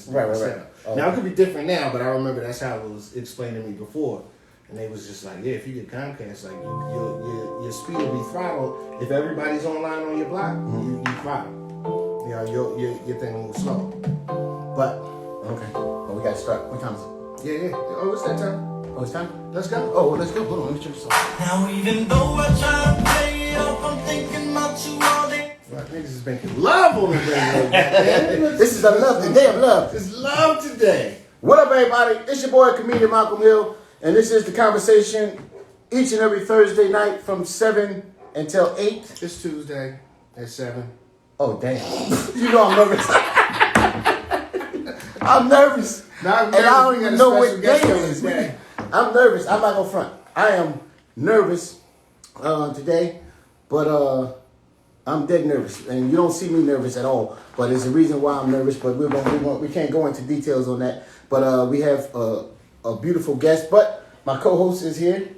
Right. Now, it could be different now, but I remember that's how it was explained to me before. And they was just like, yeah, if you get Comcast, like your speed will be throttled. If everybody's online on your block, you throttle. You know, your thing will move slow. But okay, well, we gotta start. What time is it? Yeah. Oh, it's that time. Oh, it's time. Let's go. Oh, let's go. Hold on, let me check this out. Now even though I try to play it up, I'm thinking about you all day. Right, niggas is making love on the radio. This is a love, the day of love. It's love today. What up, everybody? It's your boy, Comedic Malcolm Hill, and this is the conversation each and every Thursday night from 7 until 8. It's Tuesday at 7. Oh, damn. You know I'm nervous. I'm nervous. And I don't even know what day it is. I'm nervous. I'm not going to front. I am nervous today, but I'm dead nervous. And you don't see me nervous at all, but there's a reason why I'm nervous, but we can't go into details on that. But we have a beautiful guest, but my co-host is here.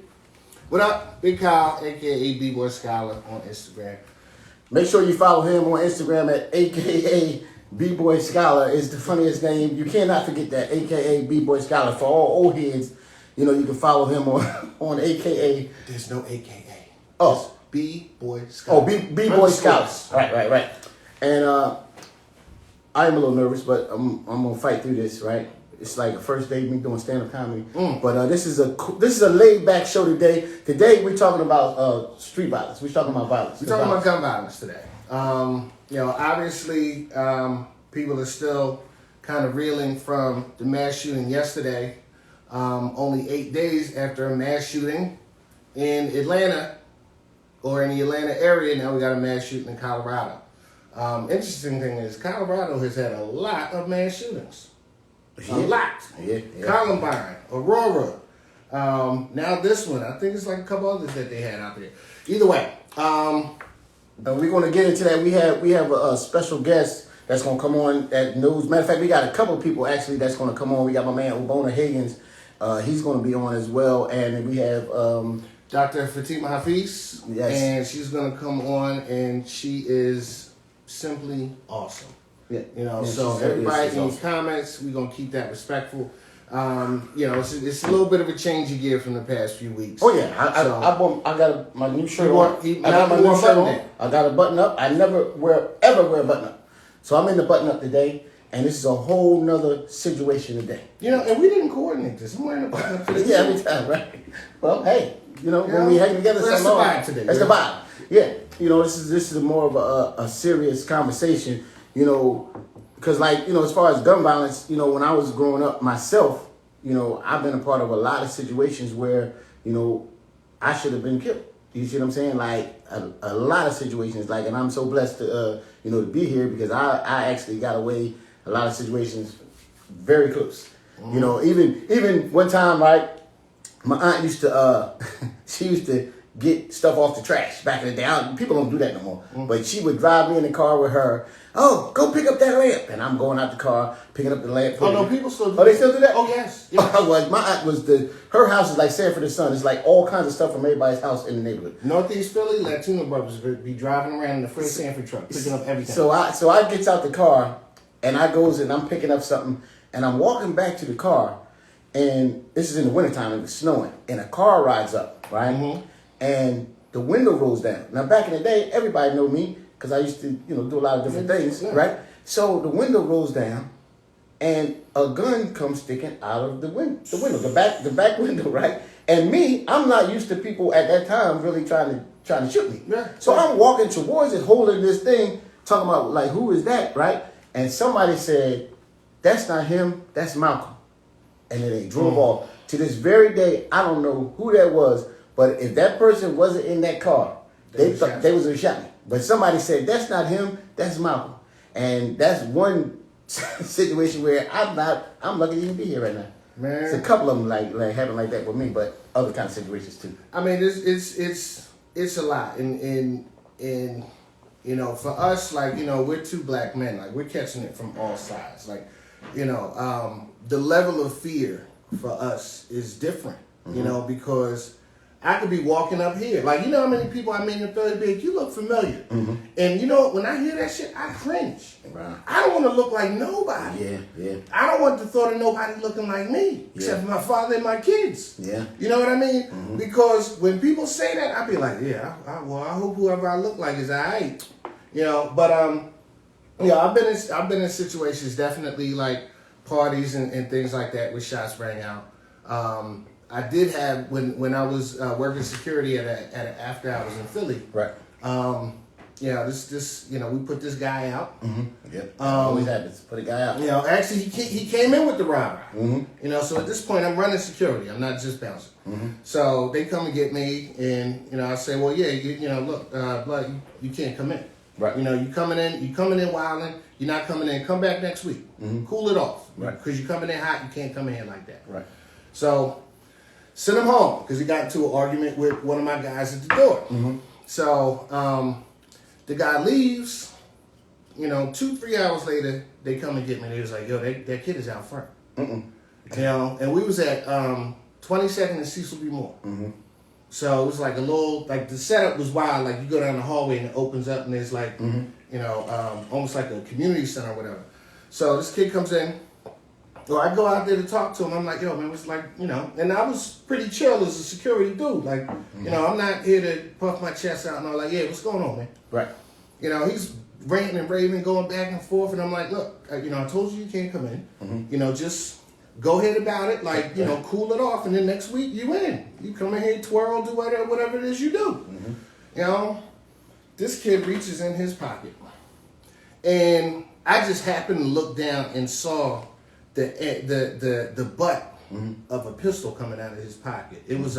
What up? Big Kyle, a.k.a. B-Boy Scholar on Instagram. Make sure you follow him on Instagram at a.k.a. B-Boy Scholar. Is the funniest name. You cannot forget that, a.k.a. B-Boy Scholar. For all old heads, you know, you can follow him on a.k.a. There's no a.k.a. Oh. Just B-Boy Scholar. Oh, B-Boy Scholar. Right. And I am a little nervous, but I'm going to fight through this, right? It's like a first day of me doing stand-up comedy. But this is a laid-back show today. Today we're talking about street violence. We're talking about violence. We're talking about gun violence today. You know, obviously, people are still kind of reeling from the mass shooting yesterday. Only 8 days after a mass shooting in Atlanta, or in the Atlanta area, now we got a mass shooting in Colorado. Interesting thing is, Colorado has had a lot of mass shootings. A lot. Yeah. Columbine, Aurora. Now this one, I think it's like a couple others that they had out there. Either way, we're going to get into that. We have a special guest that's going to come on that knows. Matter of fact, we got a couple of people actually that's going to come on. We got my man Ubona Higgins. He's going to be on as well, and we have Dr. Fatima Hafiz. Yes. And she's going to come on, and she is simply awesome. Yeah. You know, Yeah, so everybody in the comments, we're going to keep that respectful. You know, it's a little bit of a change of gear from the past few weeks. Oh yeah, I got my new shirt on. I got my new new shirt on. I got a button up. I never ever wear a button up. So I'm in the button up today, and this is a whole nother situation today. You know, and we didn't coordinate this. I'm wearing a button up today. Yeah, every time, right? Well, hey, you know, when we hang together, that's the vibe today. That's the vibe. Yeah, you know, this is more of a serious conversation. You know, because like, you know, as far as gun violence, you know, when I was growing up myself, you know, I've been a part of a lot of situations where, you know, I should have been killed. You see what I'm saying? Like a lot of situations, like, and I'm so blessed to, you know, to be here because I actually got away a lot of situations very close. Mm-hmm. You know, even one time, right, my aunt used to, she used to get stuff off the trash back in the day. People don't do that no more. Mm-hmm. But she would drive me in the car with her. Oh, go pick up that lamp. And I'm going out the car, picking up the lamp. Oh, no, people still do that. Oh, they still do that? Oh, yes. Well, my aunt her house is like Sanford and Son. It's like all kinds of stuff from everybody's house in the neighborhood. Northeast Philly, Latino brothers be driving around in the Fred Sanford truck, picking up everything. So I gets out the car, and I goes and I'm picking up something, and I'm walking back to the car, and this is in the wintertime, it was snowing, and a car rides up, right? Mm-hmm. And the window rolls down. Now, back in the day, everybody know me, because I used to, you know, do a lot of different things, right? So the window rolls down, and a gun comes sticking out of the window, the back window, right? And me, I'm not used to people at that time really trying to shoot me. Yeah. So I'm walking towards it, holding this thing, talking about like, who is that, right? And somebody said, that's not him, that's Malcolm. And then they drove off. To this very day, I don't know who that was, but if that person wasn't in that car, they was going to shot me. But somebody said, that's not him, that's Malcolm. And that's one situation where I'm lucky to even be here right now. Man. It's a couple of them like happen like that with me, but other kind of situations too. I mean, it's a lot. And you know, for us, like, you know, we're two black men. Like, we're catching it from all sides. Like, you know, the level of fear for us is different, you know, because I could be walking up here. Like, you know how many people I meet in Philly be like, you look familiar. And you know, when I hear that shit, I cringe. Right. I don't want to look like nobody. Yeah. I don't want the thought of nobody looking like me, except for my father and my kids. Yeah. You know what I mean? Because when people say that, I be like, yeah, I hope whoever I look like is all right. You know, but yeah, I've been in situations, definitely like parties and things like that with shots rang out. I did have when I was working security at an after hours in Philly. Right. Yeah, this you know, we put this guy out. Yep. Always happens. Put a guy out. You know, actually he came in with the robber. You know, so at this point I'm running security. I'm not just bouncing. So they come and get me, and you know, I say, well, yeah, you know, look, blood, you can't come in. Right. You know, you coming in wilding. You're not coming in. Come back next week. Cool it off. Right. Because you're coming in hot. You can't come in here like that. Right. So send him home because he got into an argument with one of my guys at the door. So the guy leaves. You know, 2-3 hours later, they come and get me. They was like, yo, that kid is out front. You know, and we was at 22nd and Cecil B. Moore. So it was like a little, like the setup was wild. Like you go down the hallway and it opens up and there's like, you know, almost like a community center or whatever. So this kid comes in. So I go out there to talk to him. I'm like, yo, man, it's like, you know, and I was pretty chill as a security dude. Like, you know, I'm not here to puff my chest out and all. Like, yeah, what's going on, man? Right. You know, he's ranting and raving, going back and forth. And I'm like, look, you know, I told you can't come in. You know, just go ahead about it. Like, you know, cool it off. And then next week you in. You come in here, twirl, do whatever it is you do. You know, this kid reaches in his pocket. And I just happened to look down and saw the butt of a pistol coming out of his pocket. It was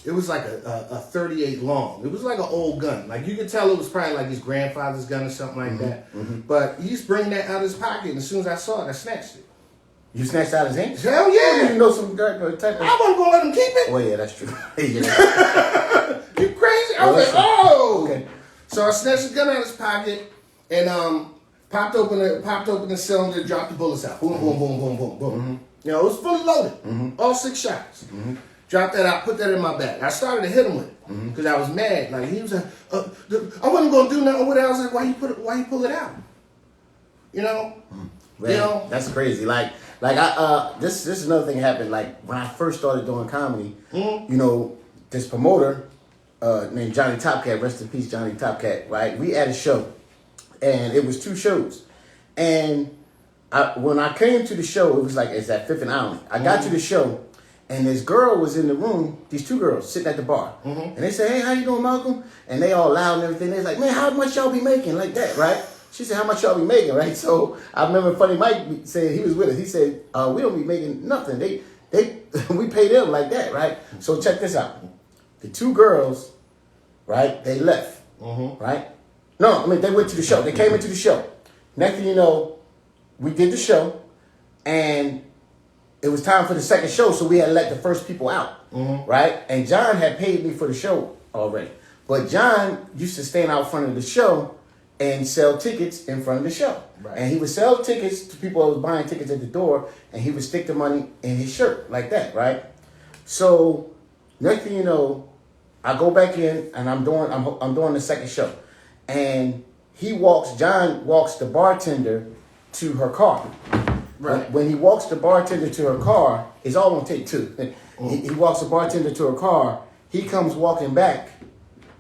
it was like a 38 long. It was like an old gun. Like you could tell it was probably like his grandfather's gun or something like that. But he's bringing that out of his pocket, and as soon as I saw it, I snatched it. You snatched out his hand? Hell yeah! You know some type of. I wasn't gonna let him keep it. Well, yeah, that's true. You crazy? I was like, oh. Okay. So I snatched the gun out of his pocket and popped open the cylinder, dropped the bullets out. Boom, boom, boom, boom, boom, boom. You know, it was fully loaded. All 6 shots. Dropped that out, put that in my bag. I started to hit him with it because I was mad. Like he was like, I wasn't gonna do nothing with it. I was like, why you pull it out? You know? Man, you know? That's crazy. Like I this is another thing that happened. Like when I first started doing comedy, you know, this promoter named Johnny Topcat, rest in peace, Johnny Topcat, right? We had a show, and it was 2 shows, and when I came to the show, it was like it's at 5th and Island. I got to the show, and this girl was in the room. These 2 girls sitting at the bar, and they say, "Hey, how you doing, Malcolm?" And they all loud and everything. They're like, "Man, how much y'all be making?" Like that, right? She said, "How much y'all be making?" Right? So I remember Funny Mike said he was with us. He said, "We don't be making nothing. They we pay them like that, right?" So check this out. The 2 girls, right? They left, right? No, I mean they went to the show. They came into the show. Next thing you know, we did the show, and it was time for the second show, so we had to let the first people out, right? And John had paid me for the show already, but John used to stand out front of the show and sell tickets in front of the show. Right. And he would sell tickets to people who was buying tickets at the door, and he would stick the money in his shirt like that, right? So next thing you know, I go back in and I'm doing the second show, and John walks the bartender to her car. Right. When he walks the bartender to her car, it's all gonna take 2. He walks the bartender to her car. He comes walking back,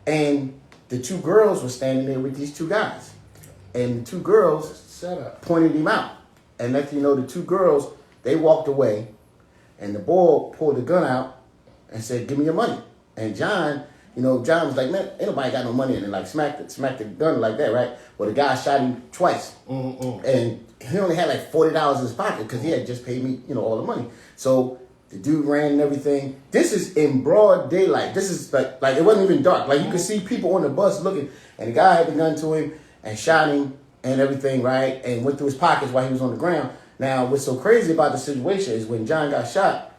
and the 2 girls were standing there with these 2 guys. And the 2 girls pointed him out. And next thing you know, the 2 girls, they walked away. And the boy pulled the gun out and said, "Give me your money." And John, you know, John was like, "Man, ain't nobody got no money." And like smacked the gun like that, right? Well, the guy shot him twice. And he only had like $40 in his pocket because he had just paid me, you know, all the money. So the dude ran and everything. This is in broad daylight. This is like it wasn't even dark. Like you could see people on the bus looking, and the guy had the gun to him and shot him and everything, right? And went through his pockets while he was on the ground. Now, what's so crazy about the situation is when John got shot,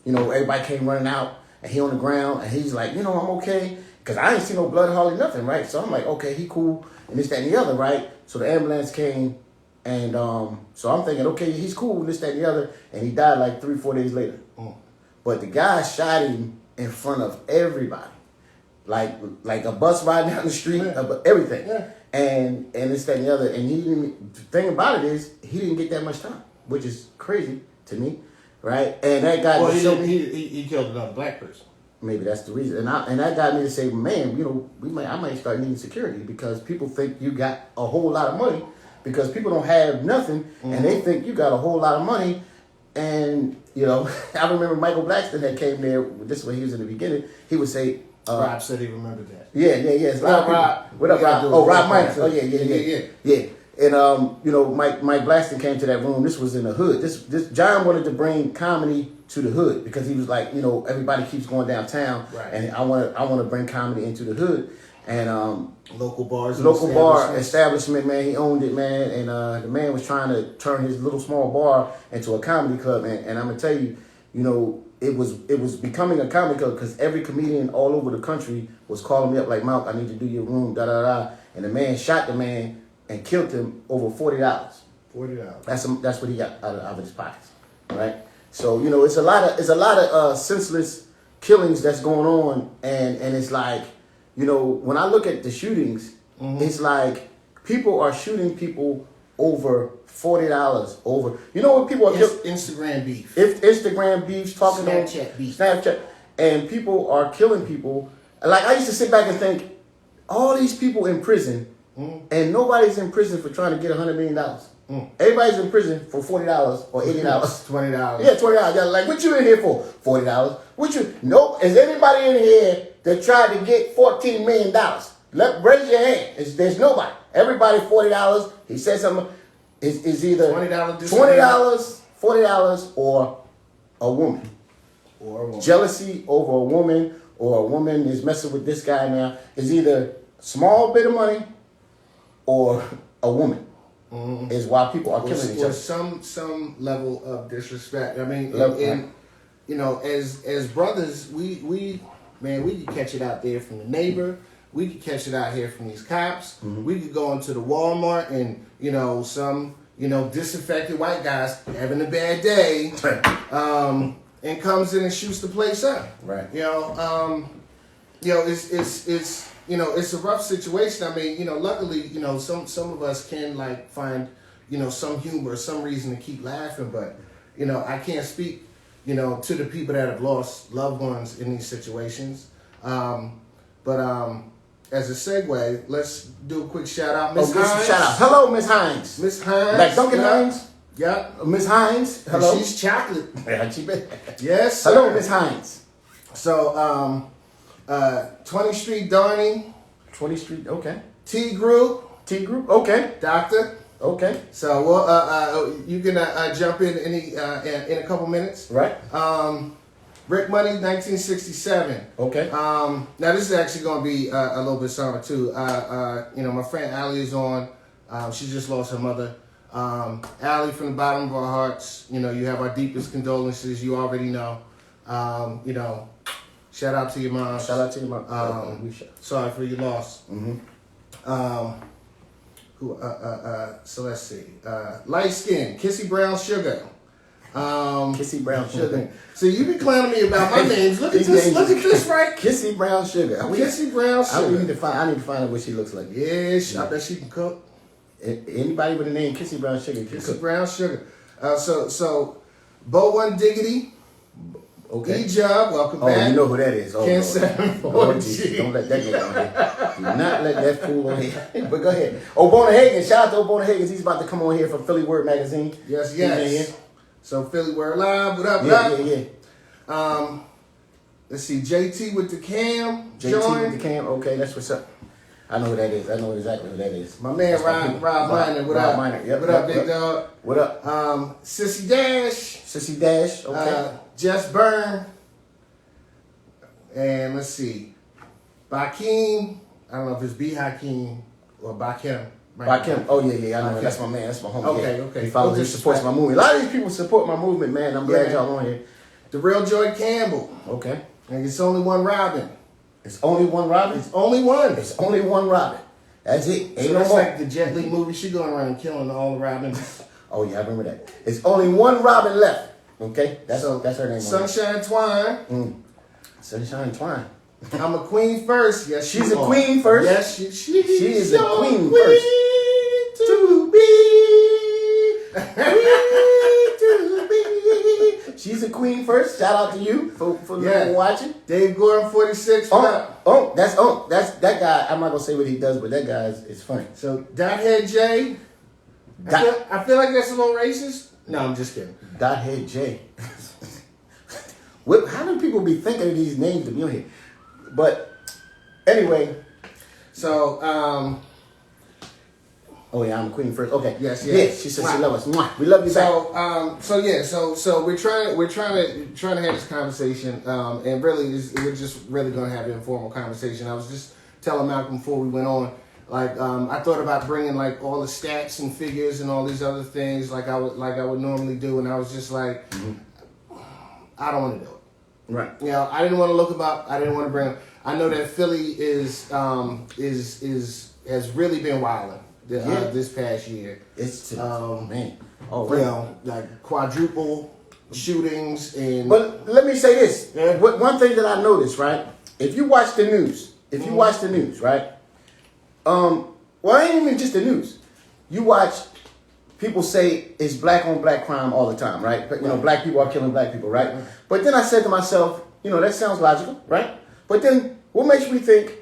you know, everybody came running out, and he on the ground, and he's like, "You know, I'm okay," because I ain't see no blood, hardly nothing, right? So I'm like, okay, he cool, and this, that, and the other, right? So the ambulance came, and so I'm thinking, okay, he's cool, this, that, and the other, and he died like 3-4 days later. But the guy shot him in front of everybody, like a bus ride down the street, everything, and this, that, and the other. And he didn't. The thing about it is, he didn't get that much time, which is crazy to me, right? And that guy, well, he killed another black person. Maybe that's the reason. And that got me to say, man, I might start needing security because people think you got a whole lot of money because people don't have nothing and they think you got a whole lot of money. And, I remember Michael Blackston that came there. This is when he was in the beginning. He would say, Rob said he remembered that. Yeah. It's Rob. What up, Rob? Oh, Rob Minus. Oh, yeah. And Mike Blackston came to that room. This was in the hood. This John wanted to bring comedy to the hood because he was like, everybody keeps going downtown, right. And I want to bring comedy into the hood. And local bar establishment, man. He owned it, man. And the man was trying to turn his little small bar into a comedy club, man. And I'm gonna tell you, it was becoming a comedy club because every comedian all over the country was calling me up like, Malk, I need to do your room, da da da. And the man shot the man and killed him over $40. $40. That's what he got out of his pockets, right? So it's a lot of senseless killings that's going on, and it's like, when I look at the shootings, it's like people are shooting people over $40 over. What people are Instagram beef. If Instagram beefs, talking on Snapchat, and people are killing people. Like I used to sit back and think, all these people in prison, and nobody's in prison for trying to get $100 million. Everybody's in prison for $40 or $80. $20. Yeah, $20. Yeah, like, what you in here for? $40. Nope. Is anybody in here that tried to get $14 million? Raise your hand. There's nobody. Everybody $40. He said something. Is either $20, $40, or a woman. Jealousy over a woman, or a woman is messing with this guy now. Is either small bit of money or a woman. Is why people are killing each other. Some level of disrespect. I mean, as brothers, we can catch it out there from the neighbor. We could catch it out here from these cops. We could go into the Walmart and some disaffected white guys having a bad day, and comes in and shoots the place up. Right. It's a rough situation. I mean, luckily, some of us can find, some humor, some reason to keep laughing. But, I can't speak, to the people that have lost loved ones in these situations. As a segue, let's do a quick shout out. Miss Hines. Shout out. Hello, Miss Hines. Miss Hines. Like Duncan Hines? Yep. Miss Hines. Hello. And she's chocolate. Yeah, she been. Yes, sir. Hello, Miss Hines. So, 20th Street Darney. 20th Street, okay. T Group, okay. Doctor. Okay. So you can jump in in a couple minutes. Right. Rick Money, 1967. Okay. Now this is actually going to be a little bit somber too. My friend Allie is on. She just lost her mother. Allie, from the bottom of our hearts, you have our deepest condolences. You already know. Shout out to your mom. Shout out to your mom. Sorry for your loss. So let's see. Light skin, Kissy Brown Sugar. Kissy Brown Sugar. So you be clowning me about my names. Look at this. Look at this, right? Kissy Brown Sugar. Kissy Brown Sugar. I need to find out what she looks like. Yeah, I bet she can cook. Anybody with the name Kissy Brown Sugar can Kissy cook. Brown Sugar. So Bo One Diggity. Okay. E-Job, welcome back. Oh, you know who that is. Ken 740G. Don't let that go on here. Do not let that fool on here. But go ahead. Obona Hagen. Shout out to Obona Hagen. He's about to come on here from Philly Word Magazine. Yes. He's in here. So Philly Word Live. What up, Yeah. Let's see. JT with the cam. JT with the cam. Okay, that's what's up. I know who that is. I know exactly who that is. My man Rob Miner. What up? Yep, what up, big dog? What up? Sissy Dash. Okay. Jess Byrne. And let's see. Bakim. I don't know if it's B Hakeem or Bakim. Bakim. Oh, yeah. I know. Okay. That's my man. That's my homie. Okay. He follows and supports my movement. A lot of these people support my movement, man. I'm glad y'all on here. The Real Joy Campbell. Okay. And it's only one Robin. It's only one Robin? It's only one. It's only one Robin. That's it. Ain't so no that's more. Like the Jet Li movie. She going around killing all the Robins. Oh, yeah. I remember that. It's only one Robin left. Okay? That's her name. Sunshine Twine. Sunshine Twine. I'm a queen first. Yes, She's a queen first. Yes, she is a your queen first. to be. To be. She's a queen first. Shout out to you for watching. Dave Gordon 46. That's that guy. I'm not gonna say what he does, but that guy is funny. So Dothead J. I feel like that's a little racist. No, I'm just kidding. Dothead J. How do people be thinking of these names to be on here? But anyway, so oh yeah, I'm a queen first. Okay, yes. Yeah, she said she loves us. Mwah. We love you back. So we're trying to have this conversation, and really we're just really gonna have an informal conversation. I was just telling Malcolm before we went on, like I thought about bringing like all the stats and figures and all these other things like I would normally do, and I was just like, I don't want to do it. Right. You know, I didn't want to look them up. I didn't want to bring them. I know that Philly has really been wilding this past year. It's man. Oh, you know, like quadruple shootings and. But let me say this. Yeah. One thing that I noticed, right? If you watch the news, right? Well, it ain't even just the news. You watch people say it's black on black crime all the time, right? But, you know, black people are killing black people, right? But then I said to myself, you know, that sounds logical, right? But then what makes me think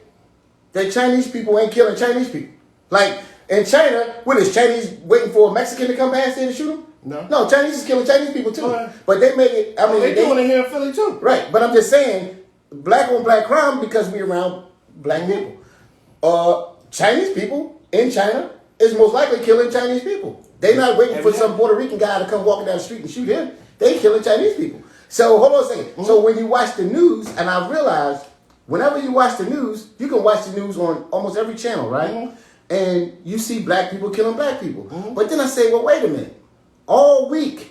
that Chinese people ain't killing Chinese people? Like in China, what is Chinese waiting for a Mexican to come past there to shoot them? No, Chinese is killing Chinese people too. Right. But they make it, I mean, they're doing it here in Philly too. Right, but I'm just saying, black on black crime because we around black people. Chinese people in China is most likely killing Chinese people. They're not waiting for some Puerto Rican guy to come walking down the street and shoot him. They killing Chinese people. So hold on a second. Mm-hmm. So when you watch the news, and I realized whenever you watch the news, you can watch the news on almost every channel, right? Mm-hmm. And you see black people killing black people. Mm-hmm. But then I say, well, wait a minute. All week,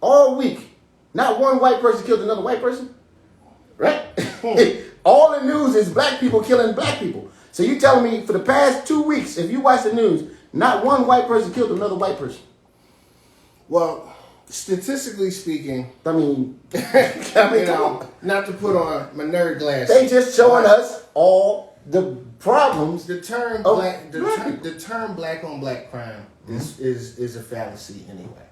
not one white person killed another white person, right? Mm-hmm. All the news is black people killing black people. So you telling me for the past 2 weeks, if you watch the news, not one white person killed another white person? Well, statistically speaking, I mean, not to put on my nerd glasses. They just showing us all the problems. The term black on black crime is a fallacy anyway.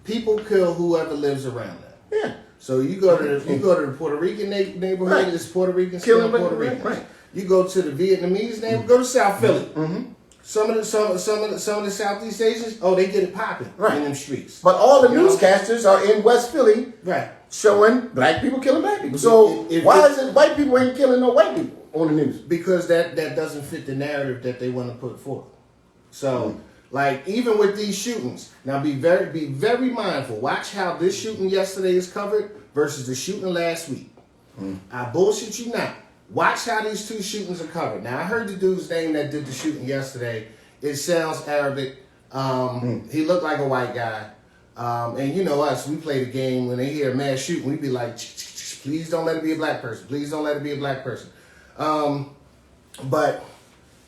People kill whoever lives around them. Yeah. So you go to the Puerto Rican neighborhood, right. It's Puerto Ricans killing Puerto Ricans. Right. You go to the Vietnamese neighborhood, go to South Philly. Mm-hmm. Some of the Southeast Asians, they get it popping in them streets. But all the newscasters are in West Philly, right, showing black people killing black people. So why is it white people ain't killing no white people on the news? Because that doesn't fit the narrative that they want to put forth. So, like even with these shootings, now be very mindful. Watch how this shooting yesterday is covered versus the shooting last week. I bullshit you not. Watch how these two shootings are covered. Now, I heard the dude's name that did the shooting yesterday. It sounds Arabic. He looked like a white guy. And you know us, we play the game. When they hear a mass shooting, we be like, please don't let it be a black person. Please don't let it be a black person. But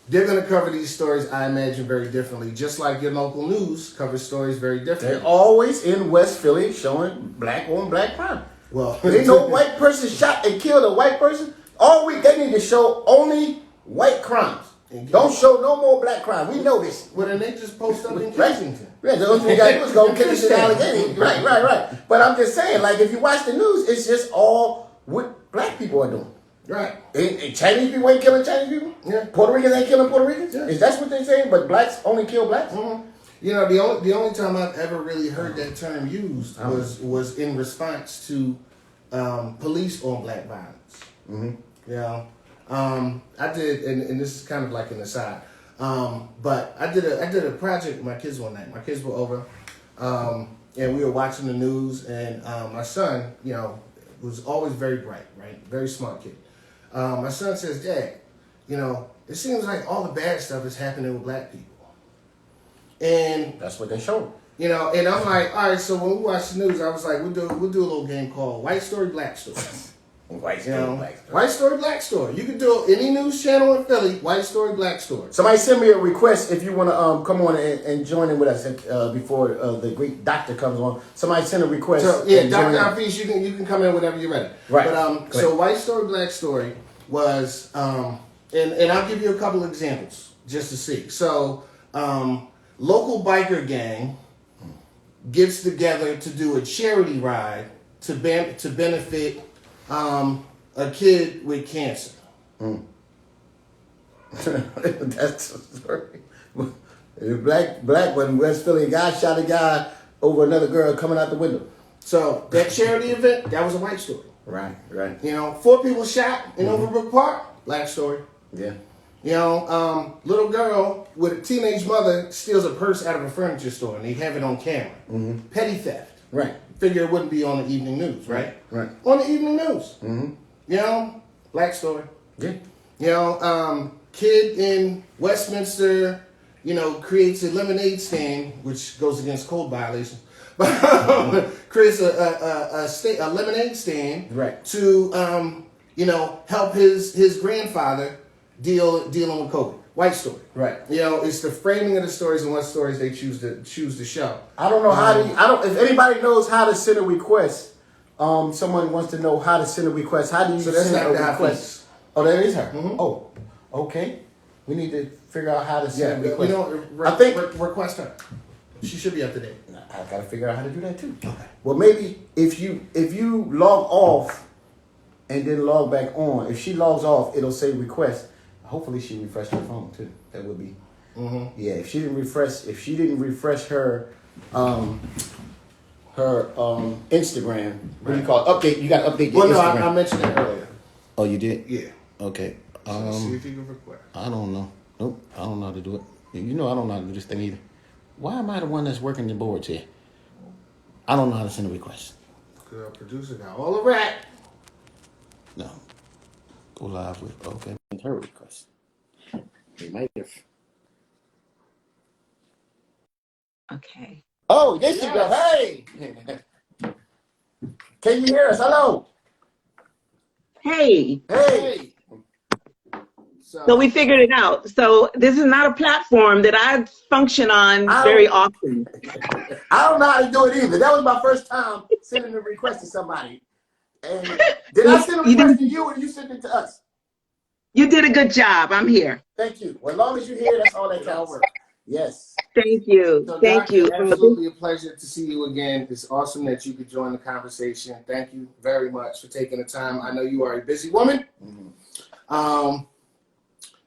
they're going to cover these stories, I imagine, very differently. Just like your local news covers stories very differently. They're always in West Philly showing black on black crime. Well, ain't no white person shot and killed a white person. All week they need to show only white crimes. Don't show no more black crime. We know this. Well, then they just post up in Kensington. Right. The only thing you got to do is go kiss in Allegheny. Right. But I'm just saying, like, if you watch the news, it's just all what black people are doing. Right. And Chinese people ain't killing Chinese people? Yeah. Puerto Ricans ain't killing Puerto Ricans? Yeah. Is that what they're saying? But blacks only kill blacks? Mm-hmm. You know, the only time I've ever really heard that term used was in response to police on black violence. Mm-hmm. You know, I did, and this is kind of like an aside, but I did a project with my kids one night. My kids were over, and we were watching the news, and my son, you know, was always very bright, right, very smart kid. My son says, "Dad, you know, it seems like all the bad stuff is happening with black people," and that's what they show. You know, and I'm like, all right. So when we watch the news, I was like, we'll do a little game called White Story, Black Story. White You story, know, black story. white story, black story. You can do any news channel in Philly, white story, black story. Somebody send me a request if you want to come on and join in with us before the great doctor comes on. Somebody send a request. So yeah, and join Dr. in. Hafiz, you can come in whenever you're ready. Right. But so white story, black story was and I'll give you a couple examples just to see. So local biker gang gets together to do a charity ride to benefit a kid with cancer. That's a story. The black one, West Philly, a guy shot a guy over another girl coming out the window. So that charity event, that was a white story. Right. You know, 4 people shot in Overbrook Park, black story. Yeah. You know, little girl with a teenage mother steals a purse out of a furniture store and they have it on camera. Petty theft. Right. Figure it wouldn't be on the evening news, right? Right. On the evening news. You know, black story. Yeah. You know, kid in Westminster, you know, creates a lemonade stand, which goes against code violations. Creates a lemonade stand, Right. to you know, help his grandfather dealing with COVID. White story. Right. You know, it's the framing of the stories and what stories they choose to show. I don't know how to. If anybody knows how to send a request, someone wants to know how to send a request. How do you So that's send a Dr. request? Hafiz. Oh, that is her. Oh, okay. We need to figure out how to send a Yeah, request. you know, I think request her. She should be up to date. I gotta figure out how to do that too. Okay. Well, maybe if you log off and then log back on, if she logs off, it'll say request. Hopefully, she refreshed her phone too. That would be. Yeah. If she didn't refresh her Instagram. What do you call it? Update. You got to update your Well, no, Instagram. I mentioned that earlier. Oh, you did? Yeah. Okay. So see if you can request. I don't know. Nope. I don't know how to do it. You know I don't know how to do this thing either. Why am I the one that's working the boards here? I don't know how to send a request. Because our producer got all the rap. No. Go live with, okay. Her request. They might have. Okay. Oh, there she goes. Hey. Can you hear us? Hello. Hey, Hey. so we figured it out. So this is not a platform that I function on very often. I don't know how to do it either. That was my first time sending a request to somebody. And did I send a request to you or did you send it to us? You did a good job. I'm here. Thank you. Well, as long as you're here, that's all that counts. Yes. Thank you. So Thank Doctor, you. absolutely a pleasure to see you again. It's awesome that you could join the conversation. Thank you very much for taking the time. I know you are a busy woman.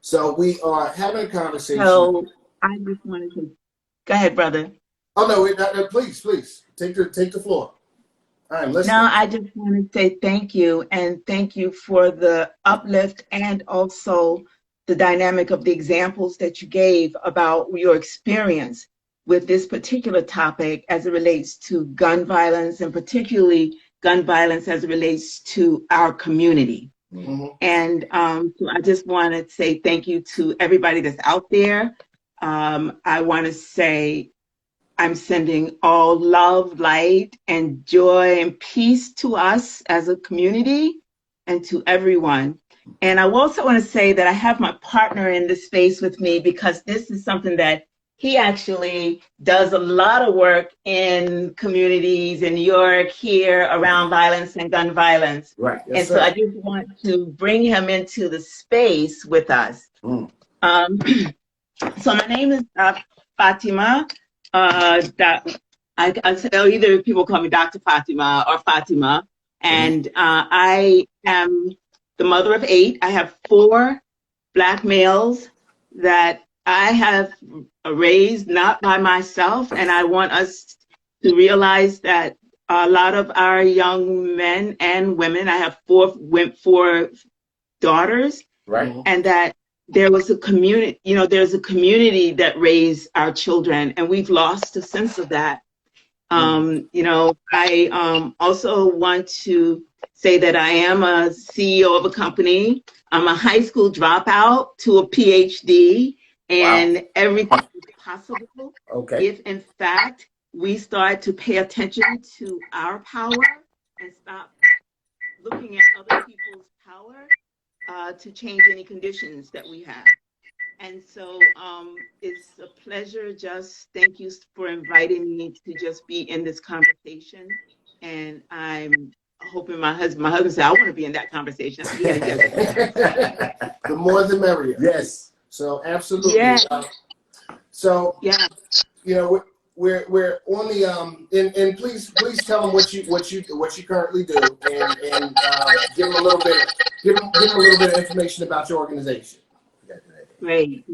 So we are having a conversation. So I just wanted to go ahead, brother. Oh no, please take the floor. I'm listening. No, I just want to say thank you, and thank you for the uplift and also the dynamic of the examples that you gave about your experience with this particular topic as it relates to gun violence, and particularly gun violence as it relates to our community. And so I just want to say thank you to everybody that's out there. I want to say I'm sending all love, light, and joy and peace to us as a community and to everyone. And I also want to say that I have my partner in this space with me because this is something that he actually does a lot of work in communities in New York, here around violence and gun violence. Right. Yes, and so I just want to bring him into the space with us. So my name is Fatima. Either people call me Dr. Fatima or Fatima. And I am the mother of 8. I have 4 Black males that I have raised not by myself. And I want us to realize that a lot of our young men and women, I have 4 daughters. Right. And that there was a community, there's a community that raised our children, and we've lost a sense of that. I also want to say that I am a CEO of a company. I'm a high school dropout to a PhD, and everything is possible if, in fact, we start to pay attention to our power and stop looking at other people's power to change any conditions that we have. And so it's a pleasure. Just thank you for inviting me to just be in this conversation. And I'm hoping my husband said, I want to be in that conversation. The more the merrier. Yes. So absolutely. Yeah. So Yeah. you know, we're on the and please tell them what you currently do, and give them a little bit of information about your organization. Great.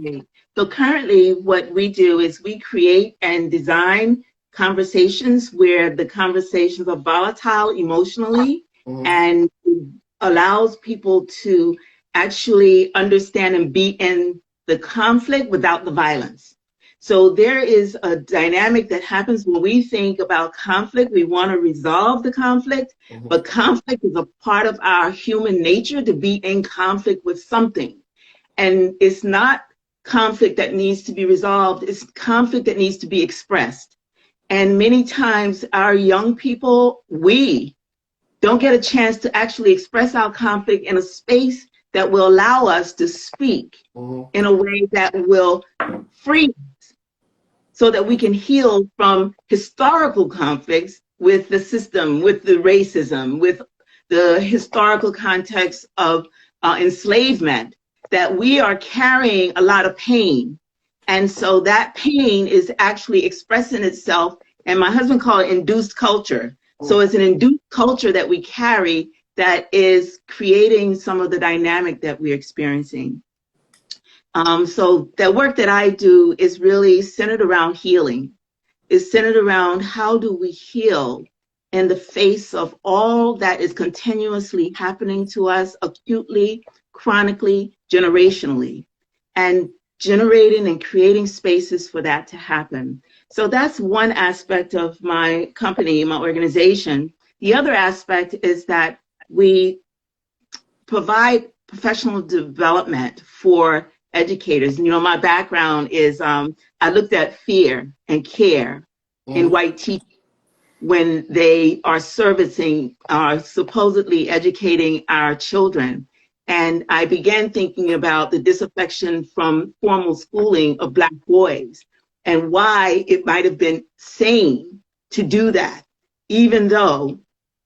So currently what we do is we create and design conversations where the conversations are volatile emotionally and allows people to actually understand and be in the conflict without the violence. So there is a dynamic that happens when we think about conflict. We want to resolve the conflict, but conflict is a part of our human nature to be in conflict with something. And it's not conflict that needs to be resolved, it's conflict that needs to be expressed. And many times our young people, we don't get a chance to actually express our conflict in a space that will allow us to speak in a way that will free us so that we can heal from historical conflicts with the system, with the racism, with the historical context of enslavement, that we are carrying a lot of pain. And so that pain is actually expressing itself, and my husband called it induced culture. So it's an induced culture that we carry that is creating some of the dynamic that we're experiencing. So the work that I do is really centered around healing. It's centered around how do we heal in the face of all that is continuously happening to us acutely, chronically, generationally, and generating and creating spaces for that to happen. So that's one aspect of my company, my organization. The other aspect is that we provide professional development for educators. You know, my background is I looked at fear and care in white teachers when they are servicing, supposedly educating our children. And I began thinking about the disaffection from formal schooling of Black boys and why it might have been sane to do that, even though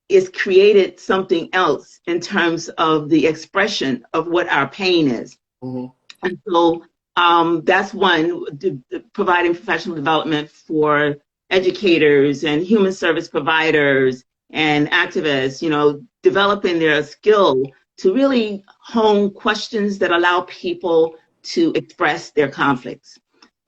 it's created something else in terms of the expression of what our pain is. And so that's one, providing professional development for educators and human service providers and activists, you know, developing their skill to really hone questions that allow people to express their conflicts.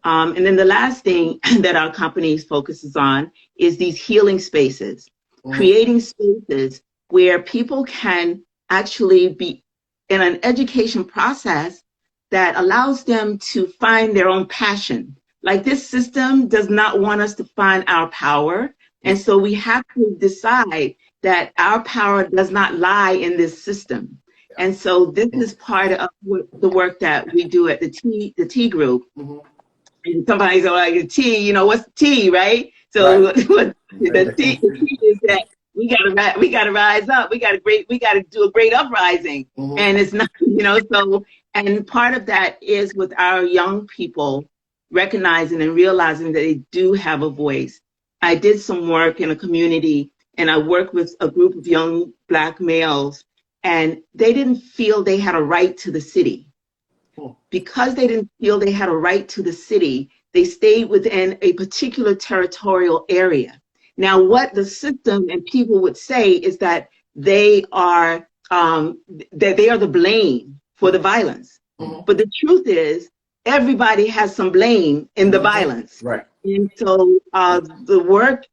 And then the last thing that our company focuses on is these healing spaces, creating spaces where people can actually be in an education process that allows them to find their own passion. Like, this system does not want us to find our power. And so we have to decide that our power does not lie in this system. And so this is part of the work that we do at the T group. And somebody's like, the T, you know, what's the T, right? So the T is that we gotta rise up. We gotta do a great uprising. And it's not, you know, so, and part of that is with our young people recognizing and realizing that they do have a voice. I did some work in a community, and I worked with a group of young Black males, and they didn't feel they had a right to the city. Because they didn't feel they had a right to the city, they stayed within a particular territorial area. Now, what the system and people would say is that they are the blame for the violence. But the truth is, everybody has some blame in the violence. And so the work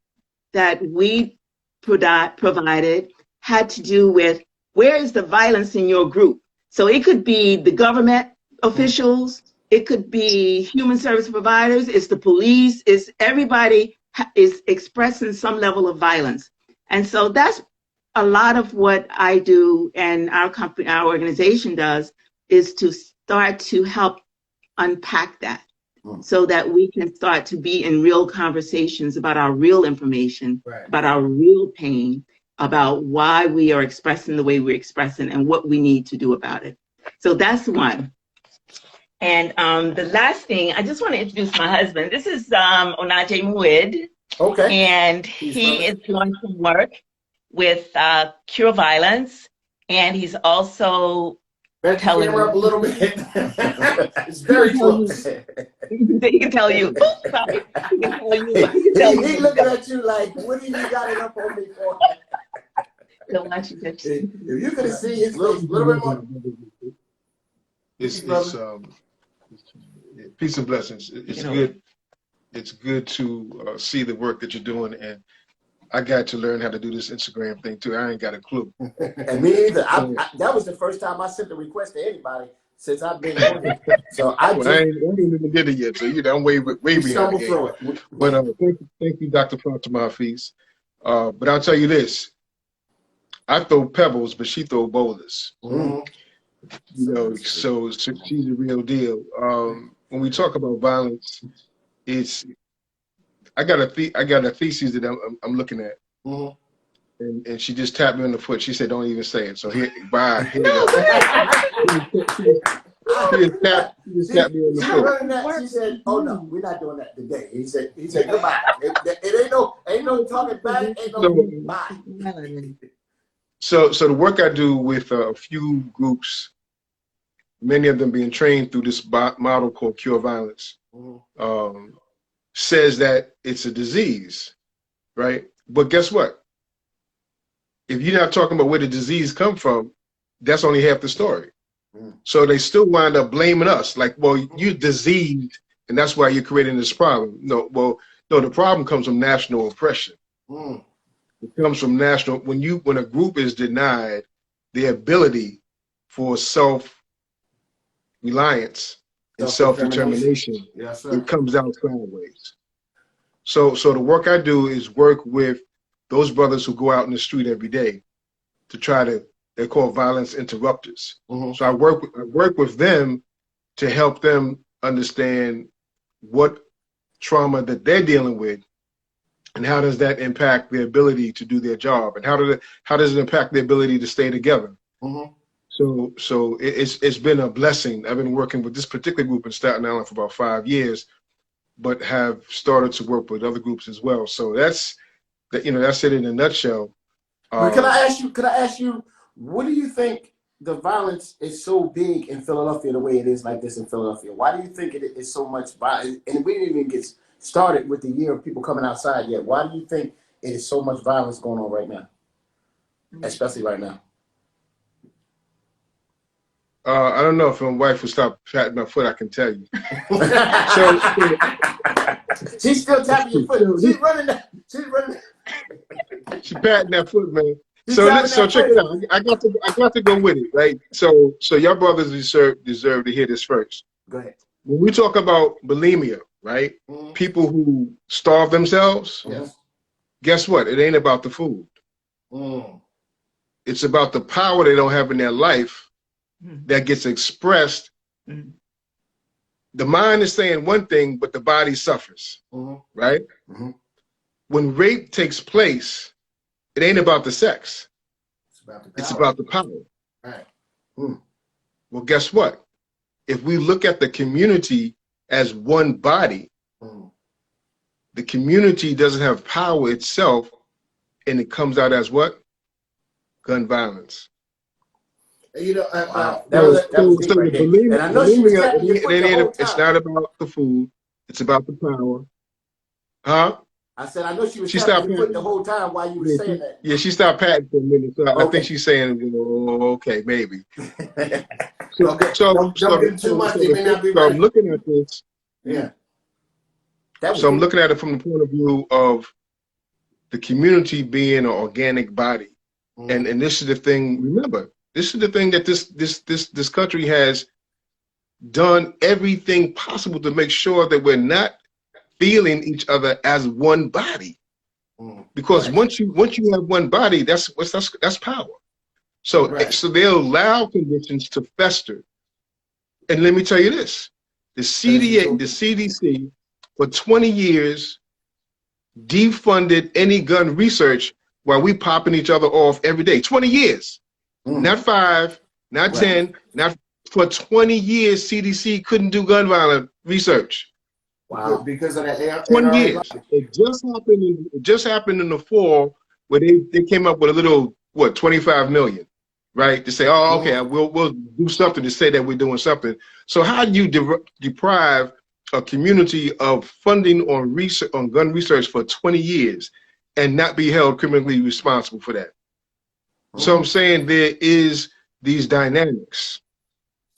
that we provided had to do with, where is the violence in your group? So it could be the government officials, it could be human service providers, it's the police, it's everybody is expressing some level of violence. And so that's a lot of what I do and our company, our organization does, is to start to help unpack that so that we can start to be in real conversations about our real information, about our real pain, about why we are expressing the way we're expressing and what we need to do about it. So that's one. And the last thing, I just want to introduce my husband. This is Onaje Muid. Okay. And he is doing some work with Cure Violence. And he's also telling you up a little bit. It's very close. He can tell you. Oops, sorry. He can tell you. He's looking at you like, what do you got it up on me for? If you could have seen his face a little bit more. It's peace and blessings. It's good. It's good to see the work that you're doing, and I got to learn how to do this Instagram thing too. I ain't got a clue. And me either. That was the first time I sent a request to anybody since I've been here. So I ain't even did it yet. So I'm way behind the game. But thank you, Dr. Fatima Hafiz. But I'll tell you this: I throw pebbles, but she throw boulders. Mm-hmm. So she's a real deal. When we talk about violence, I got a thesis that I'm looking at, and she just tapped me on the foot. She said, "Don't even say it." So bye. Here she just tapped me on the foot. She said, "Oh no, we're not doing that today." He said, "Goodbye." It ain't no talking back. Ain't no bye. So the work I do with a few groups, many of them being trained through this model called Cure Violence, says that it's a disease, right? But guess what? If you're not talking about where the disease come from, that's only half the story. So they still wind up blaming us, like, well, you're diseased, and that's why you're creating this problem. No, the problem comes from national oppression. It comes from national. When a group is denied the ability for self-reliance and self-determination, it comes out sideways. So the work I do is work with those brothers who go out in the street every day to try to. They're called violence interrupters. So I work with them to help them understand what trauma that they're dealing with, and how does that impact their ability to do their job, and how does it impact their ability to stay together. So it's been a blessing. I've been working with this particular group in Staten Island for about 5 years, but have started to work with other groups as well. So that's it in a nutshell. Can I ask you, what do you think the violence is so big in Philadelphia the way it is like this in Philadelphia? Why do you think it is so much violence? And we didn't even get started with the year of people coming outside yet. Why do you think it is so much violence going on right now, especially right now? I don't know if my wife would stop patting my foot. I can tell you. She's still tapping your foot. She's running. She's patting that foot, man. So check it out. I got to go with it, right? So y'all brothers deserve to hear this first. Go ahead. When we talk about bulimia, right? People who starve themselves. Yes. Guess what? It ain't about the food. It's about the power they don't have in their life that gets expressed. The mind is saying one thing, but the body suffers, right? When rape takes place, it ain't about the sex. It's about the power. Right. Well, guess what? If we look at the community as one body, the community doesn't have power itself, and it comes out as what? Gun violence. You know, and I know she was tapping your foot the whole time. It's not about the food. It's about the power. Huh? I said, I know she was tapping your foot the whole time while you were saying that. Yeah, she stopped patting for a minute. So I think she's saying, okay, maybe. So I'm looking at this. Yeah. So I'm looking at it from the point of view of the community being an organic body. And this is the thing, remember, this is the thing that this country has done everything possible to make sure that we're not feeling each other as one body. Because once you have one body, that's power. So they'll allow conditions to fester. And let me tell you this, the CDC for 20 years defunded any gun research while we popping each other off every day. 20 years, not 5, not 10, not for 20 years. CDC couldn't do gun violence research. Wow. Because of that 20 years. It just happened in the fall where they came up with a little, what, 25 million, right? To say, oh, okay, we'll do something to say that we're doing something. So how do you deprive a community of funding on research, on gun research for 20 years and not be held criminally responsible for that? So I'm saying there is these dynamics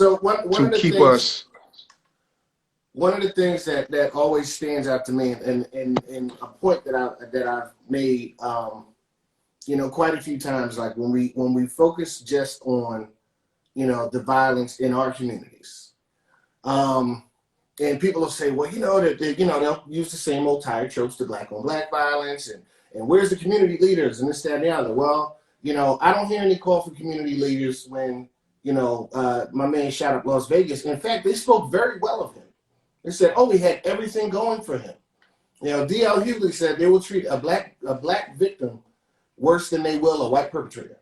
so one to of the keep things, us. One of the things that always stands out to me, and a point that I've made, you know, quite a few times, like when we focus just on, you know, the violence in our communities, and people will say, well, you know, that you know, they'll use the same old tired tropes, the black on black violence, and where's the community leaders and this, that, and the other. Well, you know, I don't hear any call for community leaders when, you know, my man shot up Las Vegas. In fact, they spoke very well of him. They said, oh, he had everything going for him. You know, D.L. Hughley said they will treat a black victim worse than they will a white perpetrator.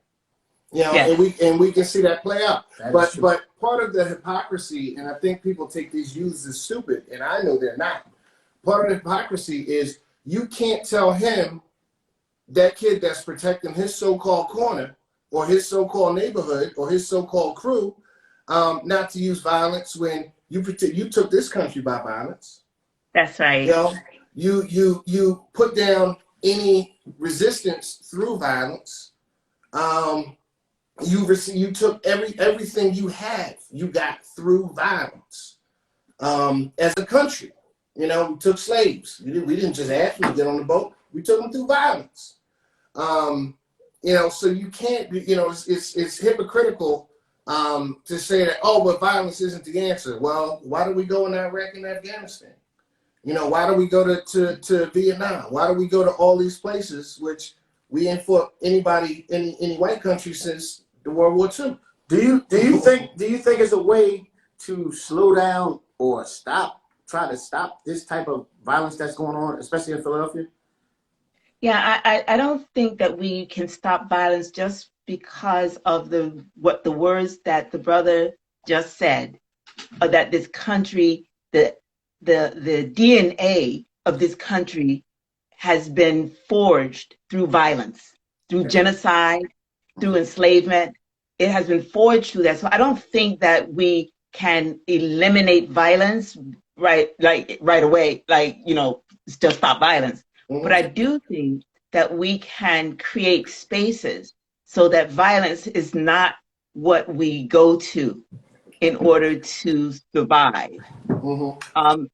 You know, and we can see that play out. But part of the hypocrisy, and I think people take these youths as stupid, and I know they're not. Part of the hypocrisy is you can't tell him, that kid that's protecting his so-called corner or his so-called neighborhood or his so-called crew, not to use violence when you took this country by violence. That's right. You know, you put down any resistance through violence. You took everything you have, you got through violence. As a country, you know, we took slaves. We didn't just ask them to get on the boat. We took them through violence. You know, so you can't, you know, it's hypocritical to say that, oh, but violence isn't the answer. Well, why do we go in Iraq and Afghanistan? You know, why do we go to Vietnam? Why do we go to all these places which we ain't fought anybody, any white country since the World War II? Do you think it's a way to slow down or try to stop this type of violence that's going on, especially in Philadelphia? Yeah, I don't think that we can stop violence just because of the words that the brother just said, or that this country, the DNA of this country has been forged through violence, through genocide, through enslavement. It has been forged through that. So I don't think that we can eliminate violence right away, like, you know, just stop violence. But I do think that we can create spaces so that violence is not what we go to in order to survive.